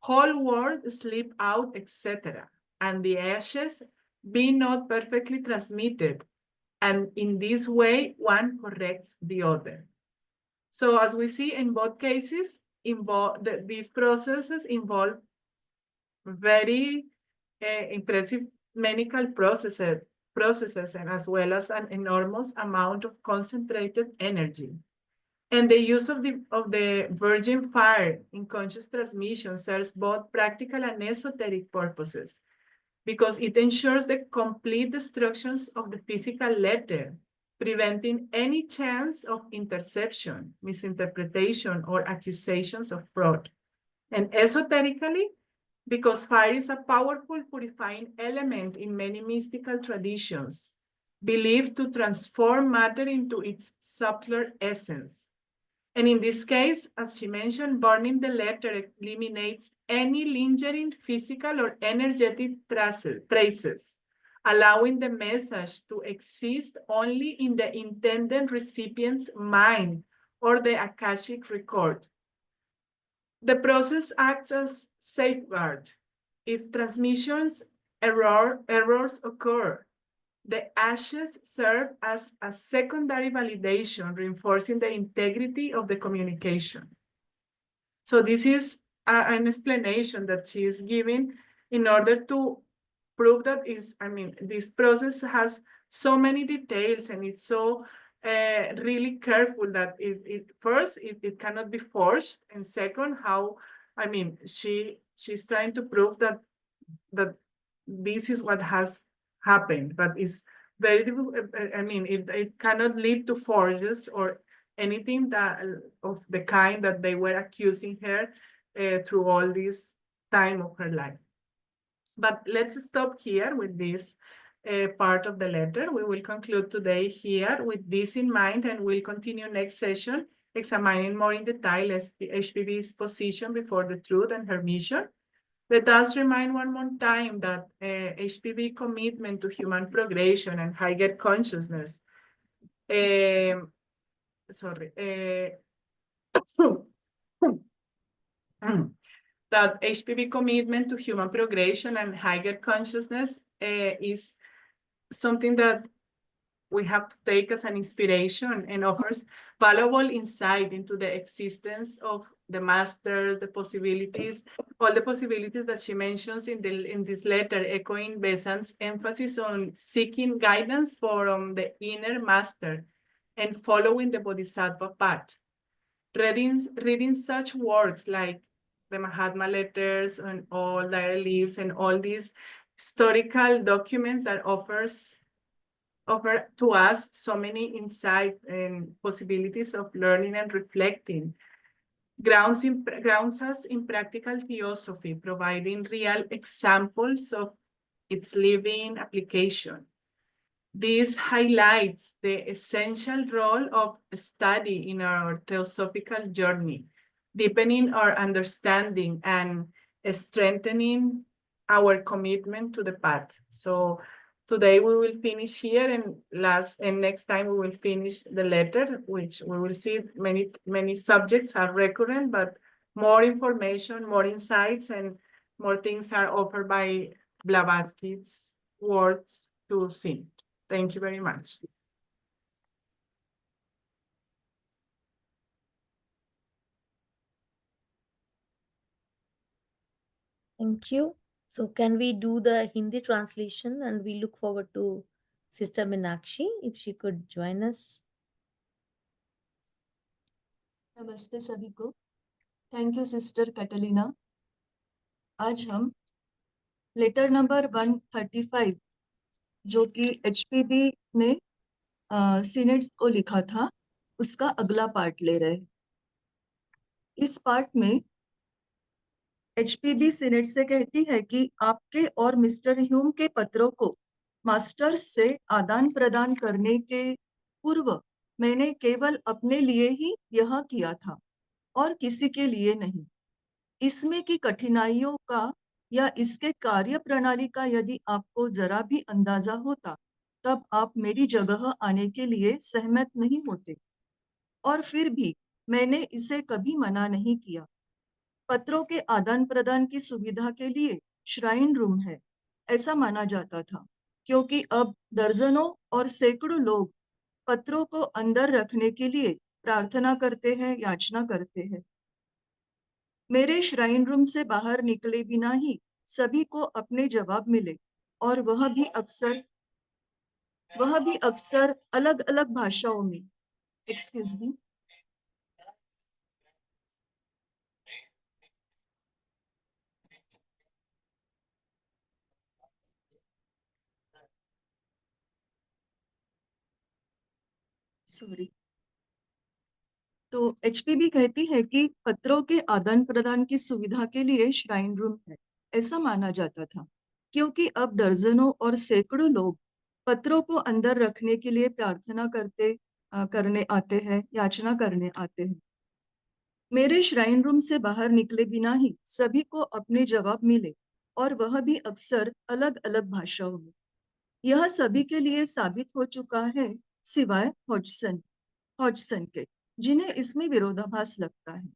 whole words slip out, etc., and the ashes be not perfectly transmitted. And in this way, one corrects the other. So as we see in both cases, these processes involve very impressive medical processes and as well as an enormous amount of concentrated energy. And the use of the virgin fire in conscious transmission serves both practical and esoteric purposes because it ensures the complete destruction of the physical letter, preventing any chance of interception, misinterpretation, or accusations of fraud. And esoterically, because fire is a powerful purifying element in many mystical traditions, believed to transform matter into its subtler essence. And in this case, as she mentioned, burning the letter eliminates any lingering physical or energetic traces, allowing the message to exist only in the intended recipient's mind or the Akashic record. The process acts as safeguard. If transmissions errors occur, the ashes serve as a secondary validation, reinforcing the integrity of the communication. So this is an explanation that she is giving in order to prove that this process has so many details and it's so really careful that first, it cannot be forged, and second, she's trying to prove that this is what has happened, but it's very difficult. It cannot lead to forges or anything that of the kind that they were accusing her through all this time of her life. But let's stop here with this part of the letter. We will conclude today here with this in mind, and we'll continue next session examining more in detail HPV's position before the truth and her mission. Let us remind one more time that HPV commitment to human progression and higher consciousness. That HPV commitment to human progression and higher consciousness is something that we have to take as an inspiration and offers valuable insight into the existence of the masters, the possibilities, all the possibilities that she mentions in this letter, echoing Besant's emphasis on seeking guidance from the inner master and following the bodhisattva path. Reading such works like the Mahatma letters and all diary leaves and all these historical documents that offer to us so many insight and possibilities of learning and reflecting. Grounds us in practical theosophy, providing real examples of its living application. This highlights the essential role of study in our theosophical journey, deepening our understanding and strengthening our commitment to the path. So today we will finish here, and next time we will finish the letter, which we will see many subjects are recurrent, but more information, more insights, and more things are offered by Blavatsky's words to see. Thank you very much. Thank you. So, can we do the Hindi translation? And we look forward to Sister Minakshi if she could join us. नमस्ते सभी को। Thank you sister Catalina. आज हम letter number 135 जो कि HPB ने सीनेट्स को लिखा था, उसका अगला पार्ट ले रहे हैं। इस पार्ट में एचपीबी सीनेट से कहती है कि आपके और मिस्टर ह्यूम के पत्रों को मास्टर्स से आदान प्रदान करने के पूर्व मैंने केवल अपने लिए ही यह किया था और किसी के लिए नहीं। इसमें की कठिनाइयों का या इसके कार्य प्रणाली का यदि आपको जरा भी अंदाजा होता, तब आप मेरी जगह आने के लिए सहमत नहीं होते। और फिर भी मैंने इसे कभी मना नहीं किया। पत्रों के आदान प्रदान की सुविधा के लिए श्राइन रूम है, ऐसा माना जाता था, क्योंकि अब दर्जनों और सैकड़ों लोग पत्रों को अंदर रखने के लिए प्रार्थना करते हैं, याचना करते हैं। मेरे श्राइन रूम से बाहर निकले बिना ही सभी को अपने जवाब मिले, और वह भी अक्सर अलग अलग भाषाओं में। Excuse me. सॉरी। तो एचपीबी कहती है कि पत्रों के आदान प्रदान की सुविधा के लिए श्राइन रूम है, ऐसा माना जाता था, क्योंकि अब दर्जनों और सैकड़ों लोग पत्रों को अंदर रखने के लिए प्रार्थना करने आते हैं, याचना करने आते हैं। मेरे श्राइन रूम से बाहर निकले बिना ही सभी को अपने जवाब मिले, और वह भी अक्सर अलग अलग भाषाओं में। यह सभी के लिए साबित हो चुका है, सिवाय हॉजसन के, जिन्हें इसमें विरोधाभास लगता है।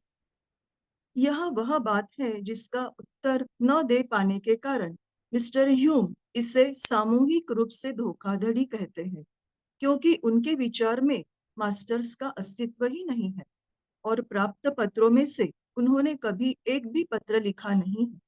यह वह बात है जिसका उत्तर न दे पाने के कारण मिस्टर ह्यूम इसे सामूहिक रूप से धोखाधड़ी कहते हैं, क्योंकि उनके विचार में मास्टर्स का अस्तित्व ही नहीं है, और प्राप्त पत्रों में से उन्होंने कभी एक भी पत्र लिखा नहीं है।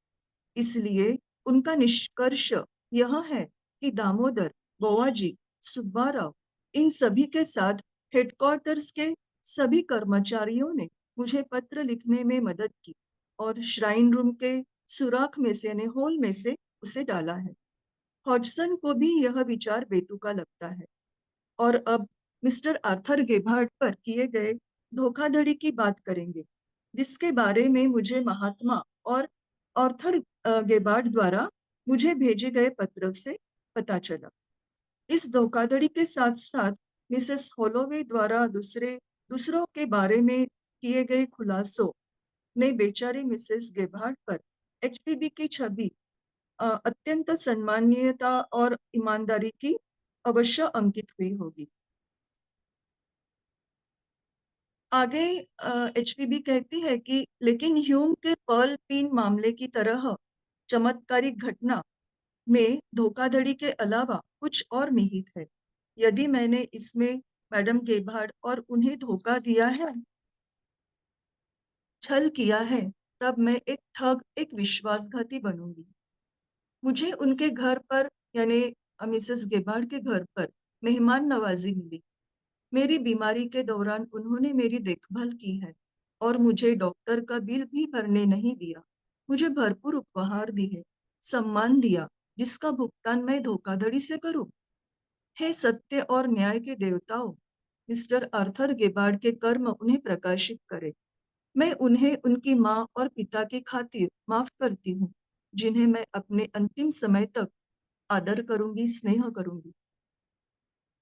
इसलिए उनका निष्कर्ष यह है कि दामोदर, बोवाजी, सुब्बाराव, इन सभी के साथ हेडक्वार्टर्स के सभी कर्मचारियों ने मुझे पत्र लिखने में मदद की, और श्राइन रूम के सुराख में से, यानी होल में से उसे डाला है। हॉजसन को भी यह विचार बेतुका लगता है। और अब मिस्टर आर्थर गेबार्ड पर किए गए धोखाधड़ी की बात करेंगे, जिसके बारे में मुझे महात्मा और आर्थर गेबार्ड द्वारा मुझे भेजे गए पत्र से पता चला। इस धोखाधड़ी के साथ साथ मिसेस होलोवे द्वारा दूसरों के बारे में किए गए खुलासों ने बेचारी मिसेस गेबार्ड पर एचपीबी की छवि अत्यंत सम्मानीयता और ईमानदारी की अवश्य अंकित हुई होगी। आगे एचपीबी कहती है कि लेकिन ह्यूम के पर्ल पिन मामले की तरह चमत्कारिक घटना में धोखाधड़ी के अलावा कुछ और निहित है। यदि मैंने इसमें मैडम गेबार्ड और उन्हें धोखा दिया है, छल किया है, तब मैं एक ठग, एक विश्वासघाती बनूंगी। मुझे उनके घर पर, यानी मिसेस गेबार्ड के घर पर मेहमान नवाजी मिली। मेरी बीमारी के दौरान उन्होंने मेरी देखभाल की है, और मुझे डॉक्टर का बिल भी भरने नहीं दिया। मुझे भरपूर उपहार दिए, सम्मान दिया, जिसका भुगतान मैं धोखाधड़ी से करूं? हे सत्य और न्याय के देवताओं, मिस्टर आर्थर गेबार्ड के कर्म उन्हें प्रकाशित करे। मैं उन्हें उनकी माँ और पिता की खातिर माफ करती हूँ, जिन्हें मैं अपने अंतिम समय तक आदर करूंगी, स्नेह करूंगी।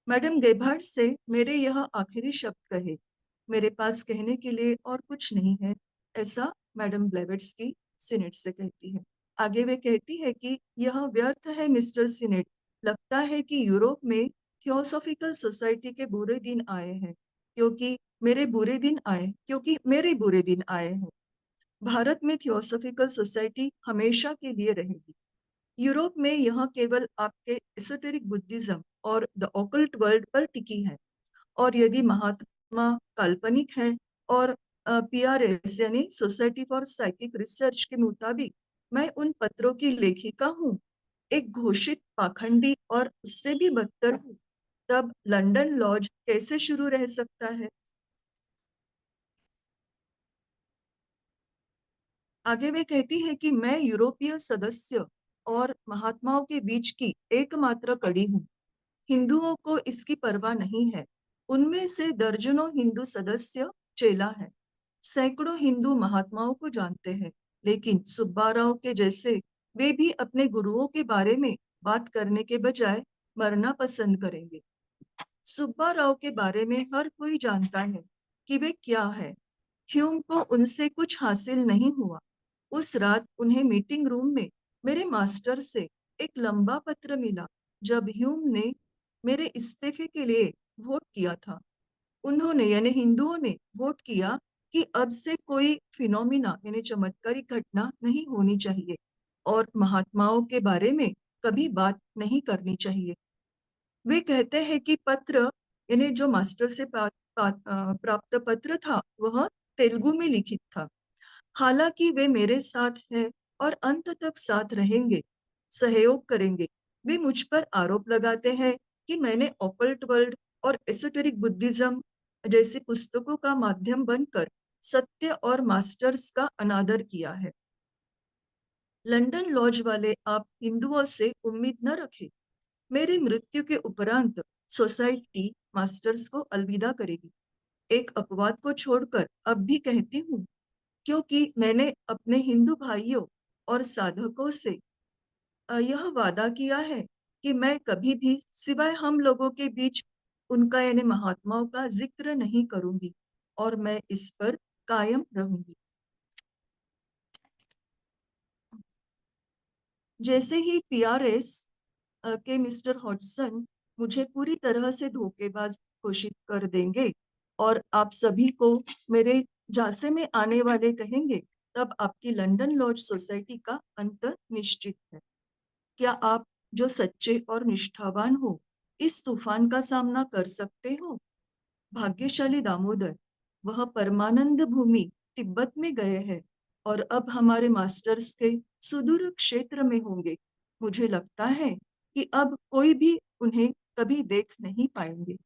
मैडम गेबार्ड से मेरे यह आखिरी शब्द कहे। मेरे पास कहने के लिए और कुछ नहीं है, ऐसा मैडम ब्लेवेट्स्की सिनेट से कहती है। आगे वे कहती है कि यह व्यर्थ है मिस्टर सिनेट, लगता है कि यूरोप में थियोसॉफिकल सोसाइटी के बुरे दिन आए हैं, क्योंकि मेरे बुरे दिन आए हैं। भारत में थियोसॉफिकल सोसाइटी हमेशा के लिए रहेगी। यूरोप में यह केवल आपके एसोटेरिक बुद्धिज्म और द ऑकल्ट वर्ल्ड पर टिकी है। और यदि महात्मा काल्पनिक है और PRS यानी सोसाइटी फॉर साइकिक रिसर्च के मुताबिक मैं उन पत्रों की लेखिका हूँ, एक घोषित पाखंडी और उससे भी बदतर हूँ, तब लंदन लॉज कैसे शुरू रह सकता है? आगे वे कहती है कि मैं यूरोपीय सदस्य और महात्माओं के बीच की एकमात्र कड़ी हूँ। हिंदुओं को इसकी परवाह नहीं है। उनमें से दर्जनों हिंदू सदस्य चेला है। सैकड़ों हिंदू महात्माओं को जानते हैं, लेकिन सुब्बाराव के जैसे वे भी अपने गुरुओं के बारे में बात करने के बजाय मरना पसंद करेंगे। सुब्बाराव के बारे में हर कोई जानता है कि वे क्या है। ह्यूम को उनसे कुछ हासिल नहीं हुआ। उस रात उन्हें मीटिंग रूम में मेरे मास्टर से एक लंबा पत्र मिला जब ह्यूम ने मेरे इस्तीफे के लिए वोट किया था। उन्होंने यानी हिंदुओं ने वोट किया कि अब से कोई फिनोमिना यानी चमत्कारिक घटना नहीं होनी चाहिए और महात्माओं के बारे में कभी बात नहीं करनी चाहिए। वे कहते हैं कि पत्र यानी जो मास्टर से प्राप्त पत्र था वह तेलुगु में लिखित था। हालांकि वे मेरे साथ हैं और अंत तक साथ रहेंगे, सहयोग करेंगे। वे मुझ पर आरोप लगाते हैं कि मैंने ऑकल्ट वर्ल्ड और एसोटेरिक बुद्धिज्म जैसी पुस्तकों का माध्यम बनकर सत्य और मास्टर्स का अनादर किया है। लंदन लॉज वाले आप हिंदुओं से उम्मीद न रखें। मेरी मृत्यु के उपरांत सोसाइटी मास्टर्स को अलविदा करेगी। एक अपवाद को छोड़कर अब भी कहती हूँ, क्योंकि मैंने अपने हिंदू भाइयों और साधकों से यह वादा किया है कि मैं कभी भी सिवाय हम लोगों के बीच उनका यानी महात्माओं का जिक्र नहीं करूंगी और मैं इस पर कायम रहूंगी। जैसे ही PRS के मिस्टर हॉडसन मुझे पूरी तरह से धोखेबाज घोषित कर देंगे और आप सभी को मेरे झांसे में आने वाले कहेंगे, तब आपकी लंदन लॉज सोसाइटी का अंत निश्चित है। क्या आप जो सच्चे और निष्ठावान हो इस तूफान का सामना कर सकते हो? भाग्यशाली दामोदर, वह परमानंद भूमि तिब्बत में गए हैं और अब हमारे मास्टर्स के सुदूर क्षेत्र में होंगे। मुझे लगता है कि अब कोई भी उन्हें कभी देख नहीं पाएंगे।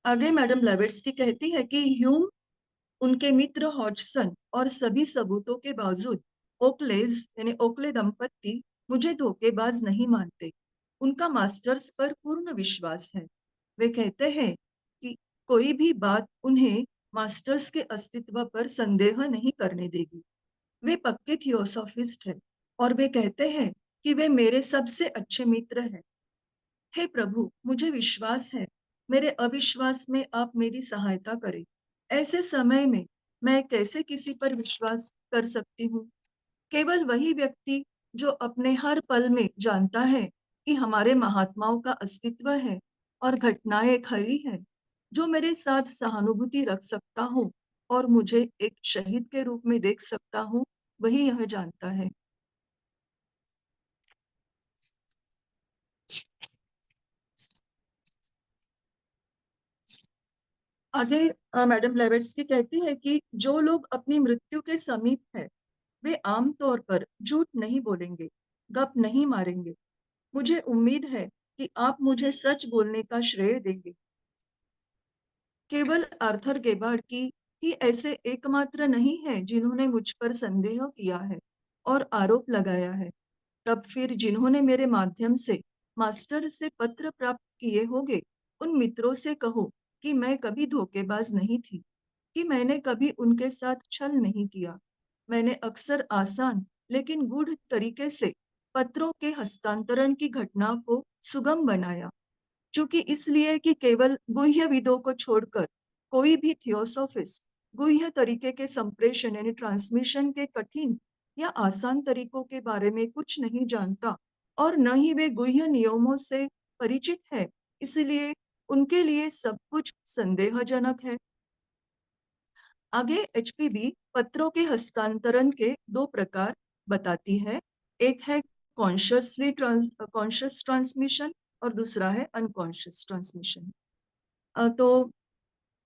आगे मैडम लेवेट्स्की कहती है कि ह्यूम, उनके मित्र हॉडसन और सभी सबूतों के बावजूद ओकलेज यानी ओकले दंपत्ति मुझे धोखेबाज नहीं मानते। उनका मास्टर्स पर पूर्ण विश्वास है। वे कहते हैं कि कोई भी बात उन्हें मास्टर्स के अस्तित्व पर संदेह नहीं करने देगी। वे पक्के थियोसॉफिस्ट हैं और वे कहते हैं कि वे मेरे सबसे अच्छे मित्र हैं। हे प्रभु, मुझे विश्वास है, मेरे अविश्वास में आप मेरी सहायता करें। ऐसे समय में मैं कैसे किसी पर विश्वास कर सकती हूँ? केवल वही व्यक्ति जो अपने हर पल में जानता है कि हमारे महात्माओं का अस्तित्व है और घटनाएं खरी है, जो मेरे साथ सहानुभूति रख सकता हो और मुझे एक शहीद के रूप में देख सकता हूँ, वही यह जानता है। आगे मैडम लेवेट्स्की कहती है कि जो लोग अपनी मृत्यु के समीप है वे आमतौर पर झूठ नहीं बोलेंगे, गप नहीं मारेंगे। मुझे उम्मीद है कि आप मुझे सच बोलने का श्रेय देंगे। केवल आर्थर गेबार्ड की ही ऐसे एकमात्र नहीं है जिन्होंने मुझ पर संदेह किया है और आरोप लगाया है। तब फिर जिन्होंने मेरे माध्यम से मास्टर से पत्र प्राप्त किए होंगे, उन मित्रों से कहो कि मैं कभी धोखेबाज नहीं थी, कि मैंने कभी उनके साथ छल नहीं किया। मैंने अक्सर आसान लेकिन गूढ़ तरीके से पत्रों के हस्तांतरण की घटना को सुगम बनाया, चूंकि इसलिए कि केवल गुह्य विदों को छोड़कर कोई भी थियोसोफिस्ट गुह्य तरीके के संप्रेषण यानी ट्रांसमिशन के कठिन या आसान तरीकों के बारे में कुछ नहीं जानता और न ही वे गुह्य नियमों से परिचित है, इसलिए उनके लिए सब कुछ संदेहजनक है। आगे एचपीबी पत्रों के हस्तांतरण के दो प्रकार बताती है। एक है कॉन्शियस ट्रांसमिशन और दूसरा है अनकॉन्शियस ट्रांसमिशन। तो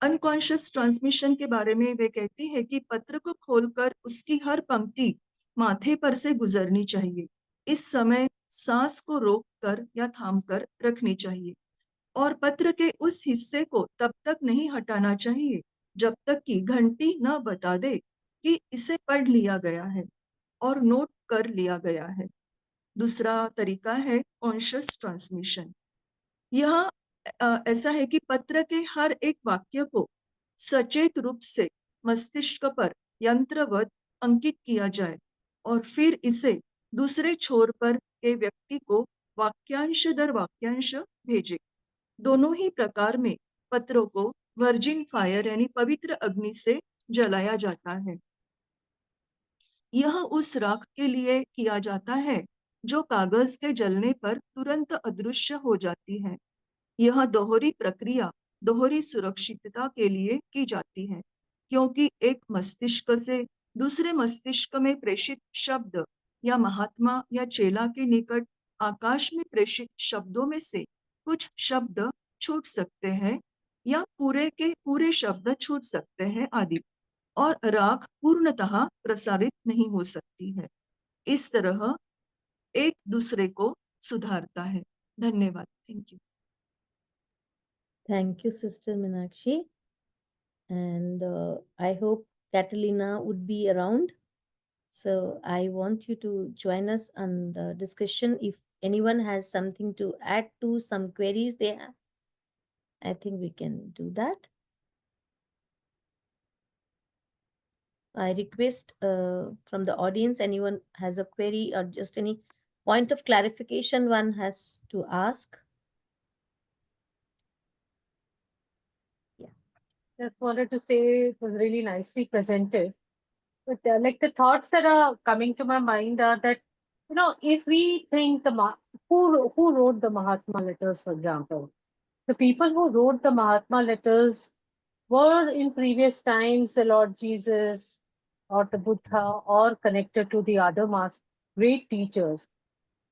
अनकॉन्शियस ट्रांसमिशन के बारे में वे कहती है कि पत्र को खोलकर उसकी हर पंक्ति माथे पर से गुजरनी चाहिए। इस समय सांस को रोक कर या थाम कर रखनी चाहिए और पत्र के उस हिस्से को तब तक नहीं हटाना चाहिए जब तक कि घंटी न बता दे कि इसे पढ़ लिया गया है और नोट कर लिया गया है। दूसरा तरीका है कॉन्शियस ट्रांसमिशन। यह ऐसा है कि पत्र के हर एक वाक्य को सचेत रूप से मस्तिष्क पर यंत्रवत अंकित किया जाए और फिर इसे दूसरे छोर पर के व्यक्ति को वाक्यांश दर वाक्यांश भेजे। दोनों ही प्रकार में पत्रों को वर्जिन फायर यानी पवित्र अग्नि से जलाया जाता है। यह उस राख के लिए किया जाता है जो कागज के जलने पर तुरंत अदृश्य हो जाती है। यह दोहरी प्रक्रिया दोहरी सुरक्षितता के लिए की जाती है, क्योंकि एक मस्तिष्क से दूसरे मस्तिष्क में प्रेषित शब्द या महात्मा या चेला के निकट आकाश में प्रेषित शब्दों में से कुछ शब्द छूट सकते हैं या पूरे के पूरे शब्द छूट सकते हैं आदि, और राख पूर्णतः प्रसारित नहीं हो सकती है। इस तरह एक दूसरे को सुधारता है। धन्यवाद। Thank you. Thank you, Sister Minakshi. And I hope Catalina would be around. So I want you to join us on the discussion. If anyone has something to add to some queries they have, I think we can do that. I request from the audience, anyone has a query or just any point of clarification one has to ask. Yeah. Just wanted to say it was really nicely presented. But like the thoughts that are coming to my mind are that, if we think who wrote the Mahatma letters, for example, the people who wrote the Mahatma letters were in previous times the Lord Jesus or the Buddha or connected to the other great teachers.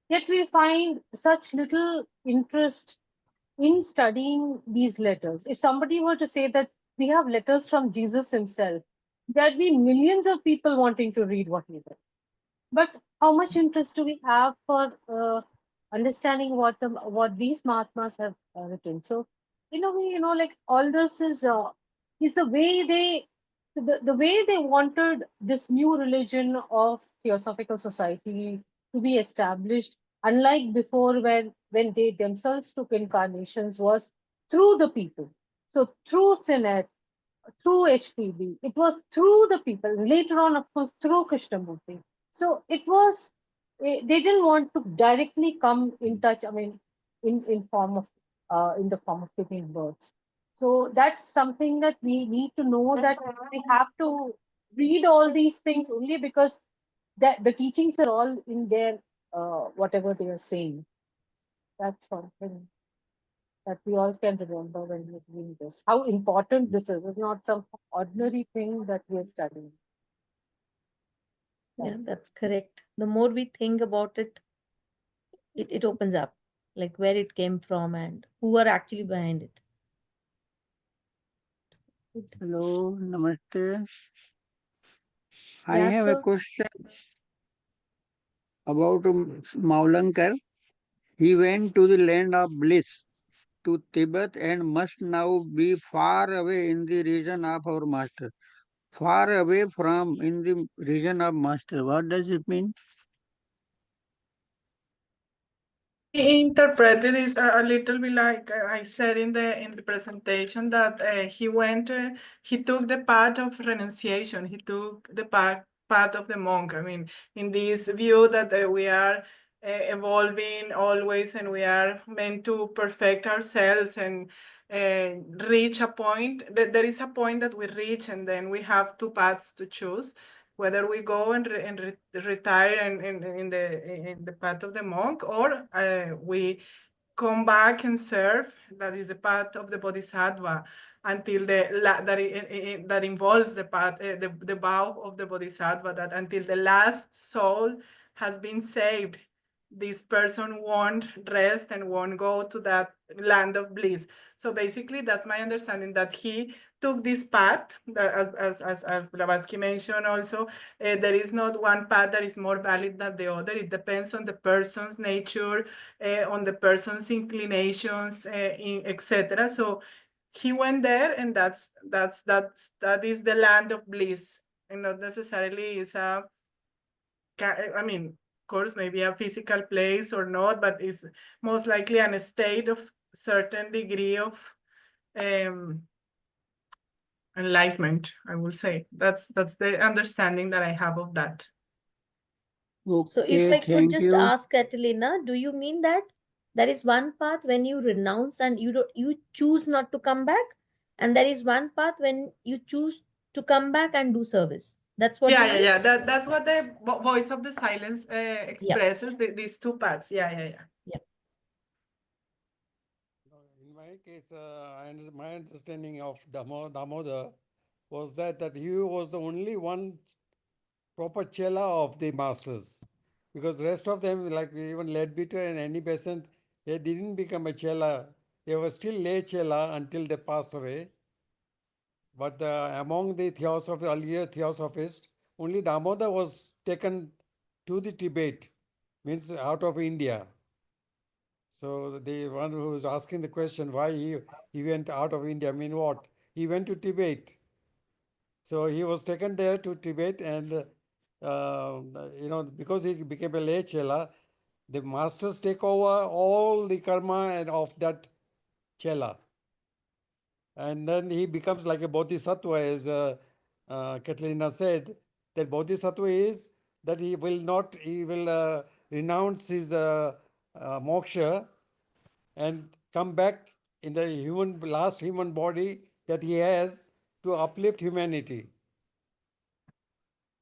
Yet we find such little interest in studying these letters. If somebody were to say that we have letters from Jesus himself, there'd be millions of people wanting to read what he wrote. But how much interest do we have for understanding what these Mahatmas have written? So, like all this is the way they wanted this new religion of Theosophical Society to be established, unlike before when they themselves took incarnations, was through the people. So through Sinnet, through HPB, it was through the people. Later on, of course, through Krishnamurti. So it was they didn't want to directly come in touch. I mean, in the form of giving births. So that's something that we need to know, that we have to read all these things only because that the teachings are all in there, whatever they are saying. That's one thing that we all can remember when we're doing this. How important this is. It's not some ordinary thing that we're studying. Yeah, that's correct. The more we think about it, it opens up, like where it came from and who are actually behind it. Hello, namaste. I Yeah, have a sir. question about Maulankar. He went to the land of bliss, to Tibet, and must now be far away in the region of our master. Far away from in the region of master. What does it mean? I interpreted it a little bit like I said in the presentation that he took the path of renunciation. He took the path of the monk. I mean, in this view that we are evolving always, and we are meant to perfect ourselves and reach a point. There is a point that we reach, and then we have two paths to choose, whether we go and retire in the path of the monk, or we come back and serve. That is the path of the bodhisattva, until that involves the path, the vow of the bodhisattva, that until the last soul has been saved, this person won't rest and won't go to that land of bliss. So basically, that's my understanding, that he took this path, that as Blavatsky mentioned also, there is not one path that is more valid than the other. It depends on the person's nature, on the person's inclinations, etc. So he went there, and that is the land of bliss, and not necessarily is I mean, of course, maybe a physical place or not, but it's most likely a state of certain degree of enlightenment, I will say. That's the understanding that I have of that. So if Okay, I could thank just you. ask Catalina, do you mean that there is one path when you renounce and you choose not to come back, and there is one path when you choose to come back and do service? That's what you mean? Yeah. That's what the voice of the silence Yeah. expresses. These two paths. Yeah. In my case, my understanding of Damodar was that he was the only one proper chela of the masters, because the rest of them, like even Leadbeater and Annie Besant, they didn't become a chela. They were still lay chela until they passed away. But among the earlier theosophists, only Damodar was taken to the Tibet, means out of India. So the one who was asking the question why he went out of India, I mean what? He went to Tibet. So he was taken there to Tibet, and because he became a lay chela, the masters take over all the karma and of that chela, and then he becomes like a bodhisattva, as Catalina said. That bodhisattva is that he will renounce his moksha and come back in the last human body that he has to uplift humanity.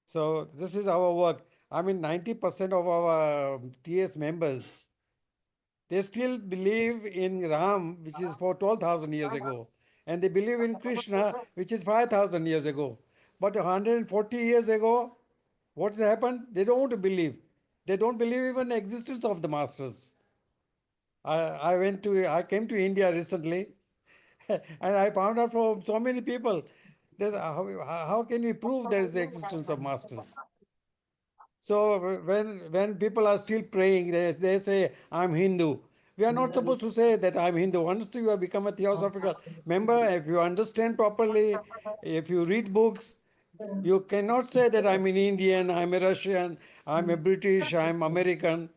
So this is our work. I mean, 90% of our TS members, they still believe in Ram, which is for 12,000 years ago, and they believe in Krishna, which is 5,000 years ago. But 140 years ago, what's happened? They don't believe. They don't believe even the existence of the masters. I came to India recently, and I found out from so many people that how can we prove there is the existence of masters? So when people are still praying, they say, I'm Hindu. We are not supposed to say that I'm Hindu. Once you have become a theosophical member, if you understand properly, if you read books, you cannot say that I'm an Indian, I'm a Russian, I'm a British, I'm American.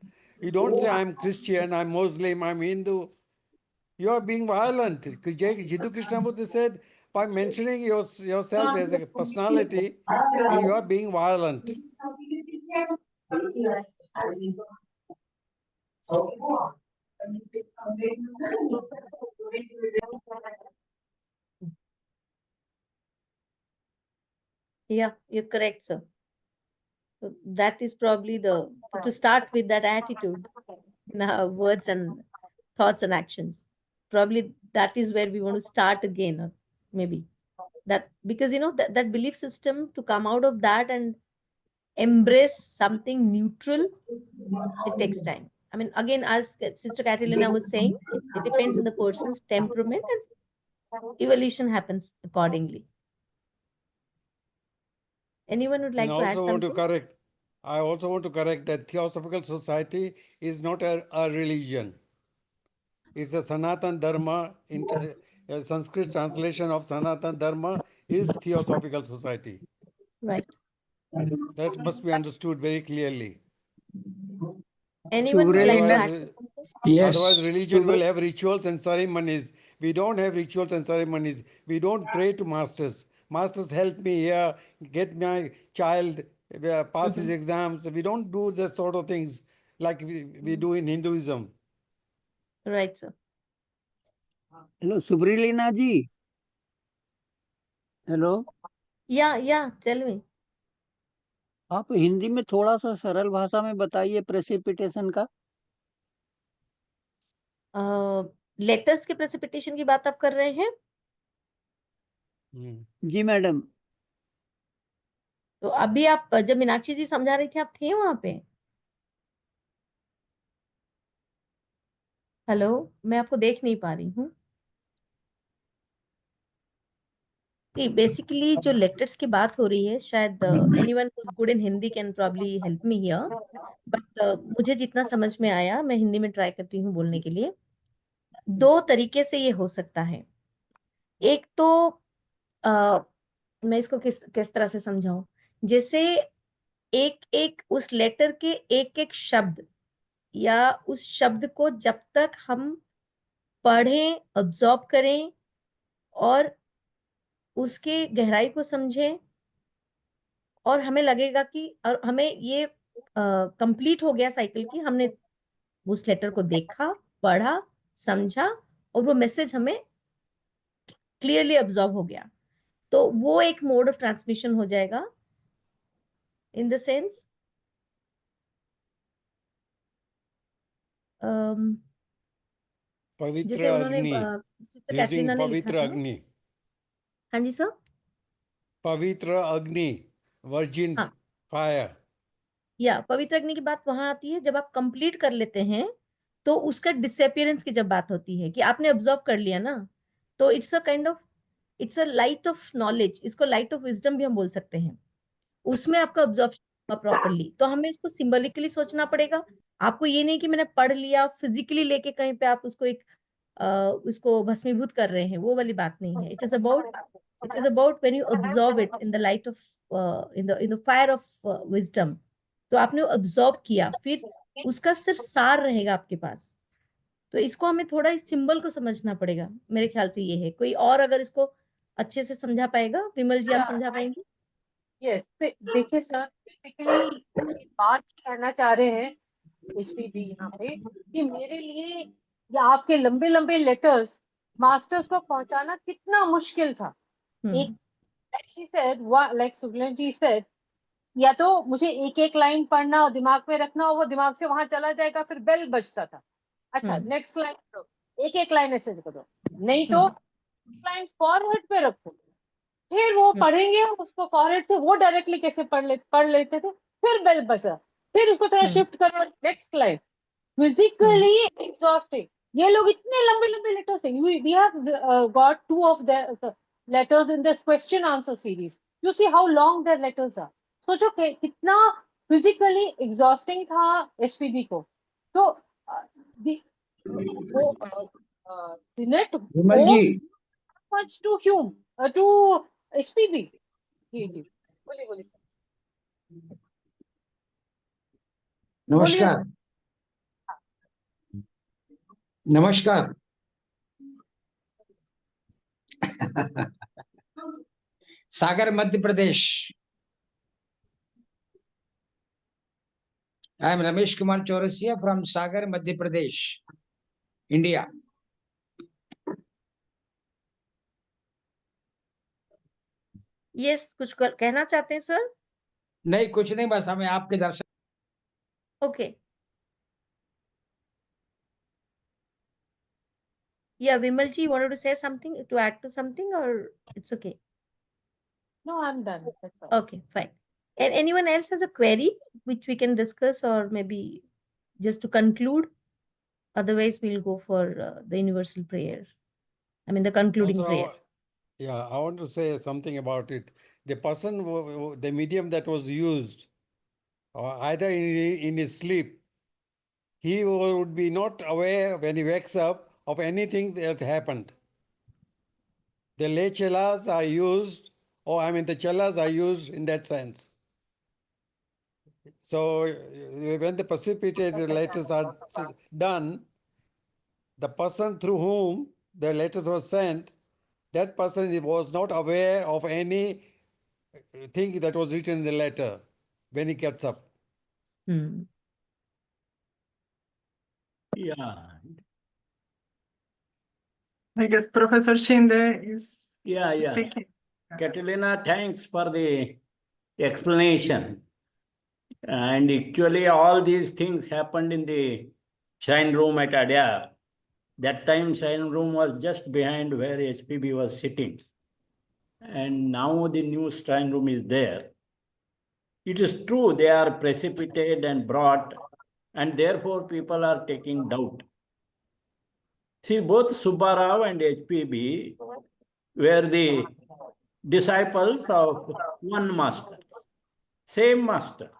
You don't say I'm Christian, I'm Muslim, I'm Hindu. You are being violent. Jiddu Krishnamurti said, by mentioning yourself as a personality, you are being violent. Yeah, you're correct, sir. So that is probably to start with that attitude in our words and thoughts and actions. Probably that is where we want to start again, or maybe that, because that belief system, to come out of that and embrace something neutral, it takes time. I mean, again, as Sister Catalina was saying, it depends on the person's temperament, and evolution happens accordingly. Anyone would And like to add also want to something? correct I also want to correct that Theosophical Society is not a religion. It's a Sanatan Dharma. Sanskrit translation of Sanatan Dharma is Theosophical Society. Right. That must be understood very clearly. Anyone would like to add to Otherwise, something? otherwise Yes. religion will have rituals and ceremonies. We don't have rituals and ceremonies. We don't pray to masters. Masters, help me here, get my child, pass his Mhm. exams. We don't do that sort of things like we do in Hinduism. Right, sir. Hello सुब्रीलीना ji, hello. Yeah, tell me. आप हिंदी में थोड़ा सा सरल भाषा में बताइए precipitation का। लेटर्स के प्रेसिपिटेशन की बात आप कर रहे हैं? जी मैडम। तो अभी आप जब मीनाक्षी जी समझा रही थी, आप थे वहां पे? हेलो, मैं आपको देख नहीं पा रही हूँ। बेसिकली जो लेटर्स की बात हो रही है, शायद anyone who is good in Hindi can probably help me here, but मुझे जितना समझ में आया, मैं हिंदी में ट्राई करती हूँ बोलने के लिए। दो तरीके से ये हो सकता है। एक तो मैं इसको किस किस तरह से समझाऊं, जैसे एक एक उस लेटर के एक एक शब्द या उस शब्द को जब तक हम पढ़ें, ऑब्जॉर्व करें और उसके गहराई को समझें, और हमें लगेगा कि, और हमें ये कंप्लीट हो गया साइकिल की, हमने उस लेटर को देखा, पढ़ा, समझा और वो मैसेज हमें क्लियरली ऑब्जॉर्व हो गया, तो वो एक मोड ऑफ ट्रांसमिशन हो जाएगा। इन द सेंस जैसे Pavitra उन्होंने Agni, सिस्टर using कैटरीना ने लिखा Pavitra था। Agni. हाँ जी सर। Pavitra Agni, virgin हाँ, fire. या पवित्र अग्नि की बात वहां आती है जब आप कंप्लीट कर लेते हैं, तो उसका डिसअपियरेंस की जब बात होती है कि आपने ऑब्जर्व कर लिया ना, तो it's a kind of, it's a light of knowledge, इसको लाइट ऑफ विजडम भी हम बोल सकते हैं। उसमें आपका ऑब्जॉर्प्शन होगा प्रॉपरली, तो हमें इसको सिंबलिकली सोचना पड़ेगा। आपको ये नहीं कि मैंने पढ़ लिया, फिजिकली लेके कहीं पे आप उसको एक उसको भस्मीभूत कर रहे हैं, वो वाली बात नहीं है। It is about when you observe it in the light of, in the fire of wisdom. तो आपने ऑब्जर्व किया, फिर उसका सिर्फ सार रहेगा आपके पास। तो इसको हमें थोड़ा इस सिंबल को समझना पड़ेगा, मेरे ख्याल से ये है। कोई और अगर इसको अच्छे से समझा पाएगा, विमल जी, आप समझा पाएंगे? यस, देखिए सर, बेसिकली बात कहना चाह रहे हैं एचपीबी यहाँ पे कि मेरे लिए या आपके लंबे लंबे लेटर्स मास्टर्स को पहुंचाना कितना मुश्किल था। एक, like she said, like सुगलन ji said, या तो मुझे एक एक लाइन पढ़ना और दिमाग में रखना और वो दिमाग से वहां चला जाएगा, फिर बेल बजता था, अच्छा नेक्स्ट लाइन करो, एक एक लाइन ऐसे करो, नहीं तो लाइन फॉरवर्ड पे रखो, फिर वो पढ़ेंगे और उसको फॉरवर्ड से वो डायरेक्टली कैसे पढ़ लेते थे, फिर बेल बजा, फिर उसको थोड़ा शिफ्ट करो नेक्स्ट लाइन, फिजिकली एग्जॉस्टिंग। ये लोग इतने लंबे लंबे लेटर्स हैं, we have got two of the letters in this question answer series, you see how long their letters are. सोचो कितना फिजिकली एग्जॉस्टिंग था एचपीबी को। तो वो सिनेट विमल ओ जी, मच टू ह्यूम टू एचपीबी। जी जी, बोलिए बोलिए सर, बोलिए नमस्कार। नमस्कार। Sagar Madhya Pradesh. I am Ramesh Kumar Chaurasia from Sagar Madhya Pradesh, India. Yes, कुछ कहना चाहते हैं सर? नहीं, कुछ नहीं, बस हमें आपके दर्शन। ओके, या Vimal ji wanted to say something, to add to something, or it's okay? No I am done, that's all. Okay, fine. And anyone else has a query which we can discuss, or maybe just to conclude? Otherwise, we'll go for the universal prayer. I mean, the concluding Also, prayer. I want to say something about it. The person, the medium that was used or either in his sleep, he would be not aware when he wakes up of anything that happened. The lay chelas are used, or I mean the chelas are used in that sense. So when the precipitated letters are done, the person through whom the letters were sent, that person was not aware of any thing that was written in the letter when he gets up. Hmm. Yeah, I guess Professor Shinde is yeah. speaking. Catalina, thanks for the explanation. And actually, all these things happened in the shrine room at Adyar. That time, shrine room was just behind where HPB was sitting. And now the new shrine room is there. It is true, they are precipitated and brought, and therefore people are taking doubt. See, both Subbarao and HPB were the disciples of one master, same master.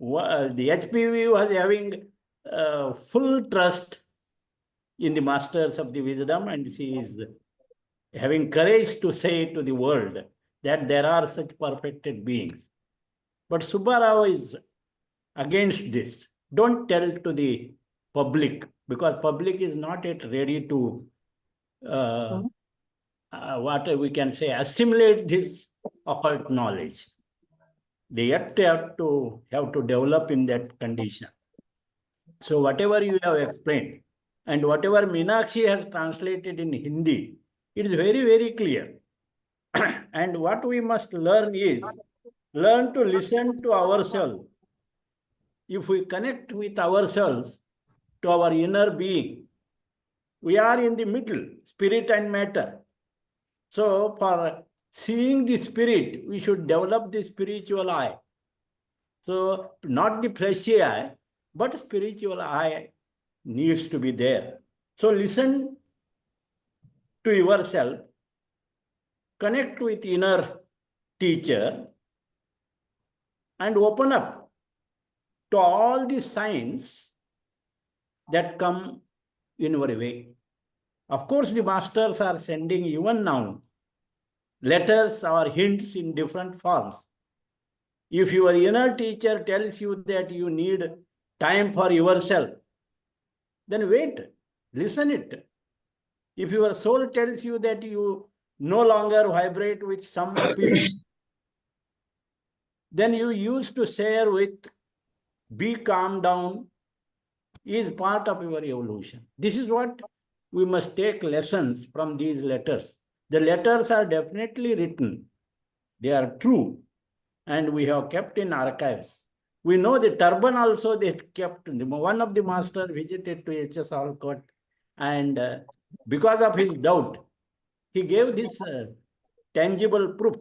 The HPV was having full trust in the masters of the wisdom, and she is having courage to say to the world that there are such perfected beings. But Subbarao is against this. Don't tell to the public, because public is not yet ready to what we can say, assimilate this occult knowledge. They yet have to develop in that condition. So whatever you have explained and whatever Meenakshi has translated in Hindi, it is very, very clear. And what we must learn is learn to listen to ourselves. If we connect with ourselves to our inner being, we are in the middle, spirit and matter. So for seeing the spirit, we should develop the spiritual eye. So not the fleshy eye, but spiritual eye needs to be there. So listen to yourself, connect with inner teacher, and open up to all the signs that come in your way. Of course, the masters are sending even now letters or hints in different forms. If your inner teacher tells you that you need time for yourself, then wait, listen it. If your soul tells you that you no longer vibrate with some people, then you used to share with, be calm down, is part of your evolution. This is what we must take lessons from these letters. The letters are definitely written, they are true, and we have kept in archives. We know the turban also they kept. One of the master visited to H.S. Alcott, and because of his doubt, he gave this tangible proof,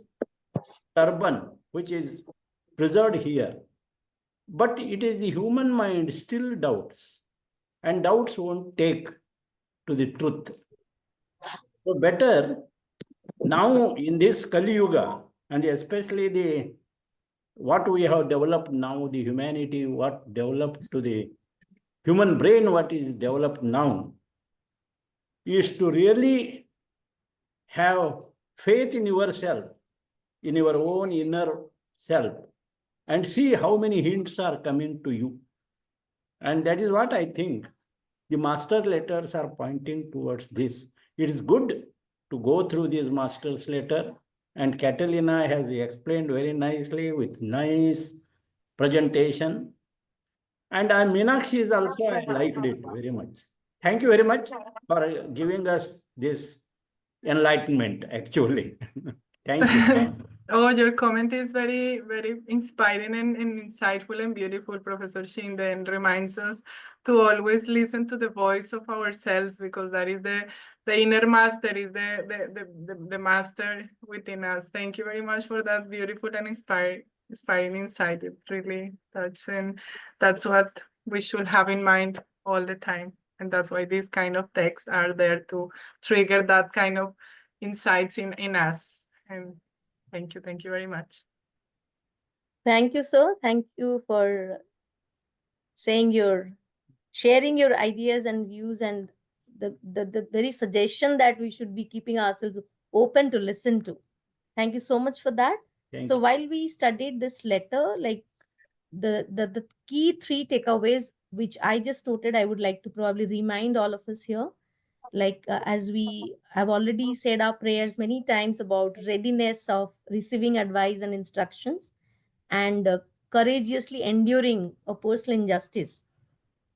turban, which is preserved here. But it is the human mind still doubts, and doubts won't take to the truth. So better now in this Kali Yuga, and especially the what we have developed now, the humanity, what developed to the human brain, what is developed now, is to really have faith in yourself, in your own inner self, and see how many hints are coming to you. And that is what I think the master letters are pointing towards this. It is good to go through this master's letter, and Catalina has explained very nicely with nice presentation. And Meenakshi is also, I liked it very much. Thank you very much for giving us this enlightenment, actually. Thank you. Oh, your comment is very, very inspiring and insightful and beautiful, Professor Shinde, and reminds us to always listen to the voice of ourselves, because that is the inner master, is the master within us. Thank you very much for that beautiful and inspiring insight. It really touches, and that's what we should have in mind all the time. And that's why these kind of texts are there to trigger that kind of insights in us. And thank you very much. Thank you, sir. Thank you for sharing your ideas and views, and the very suggestion that we should be keeping ourselves open to listen to. Thank you so much for that. Thank So you. while we studied this letter, like the key three takeaways which I just noted, I would like to probably remind all of us here. Like as we have already said our prayers many times about readiness of receiving advice and instructions, and courageously enduring a personal injustice,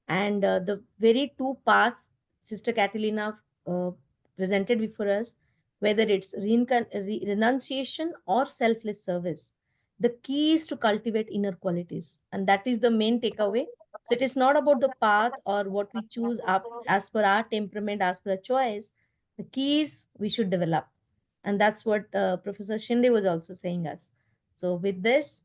and the very two paths Sister Catalina presented before us, whether it's renunciation or selfless service, the key is to cultivate inner qualities, and that is the main takeaway. So it is not about the path or what we choose as per our temperament, as per a choice. The key is we should develop, and that's what Professor Shinde was also saying us. So with this,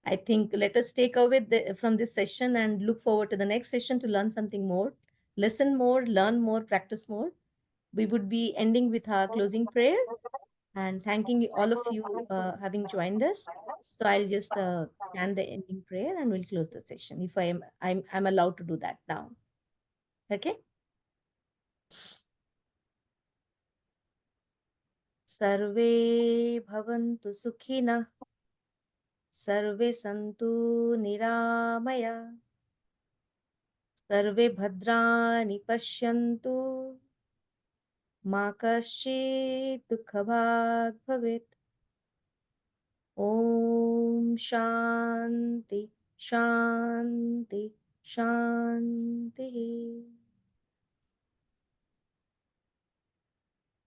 I think let us take away from this session and look forward to the next session to learn something more, listen more, learn more, practice more. We would be ending with our closing prayer and thanking all of you having joined us. So I'll just chant the ending prayer and we'll close the session if I'm allowed to do that now. Okay. सर्वे भवन्तु सुखिनः सर्वे सन्तु निरामया सर्वे भद्राणि पश्यन्तु मा कश्चित् दुःखभाग् भवेत्। ॐ शान्ति शान्ति शान्तिः।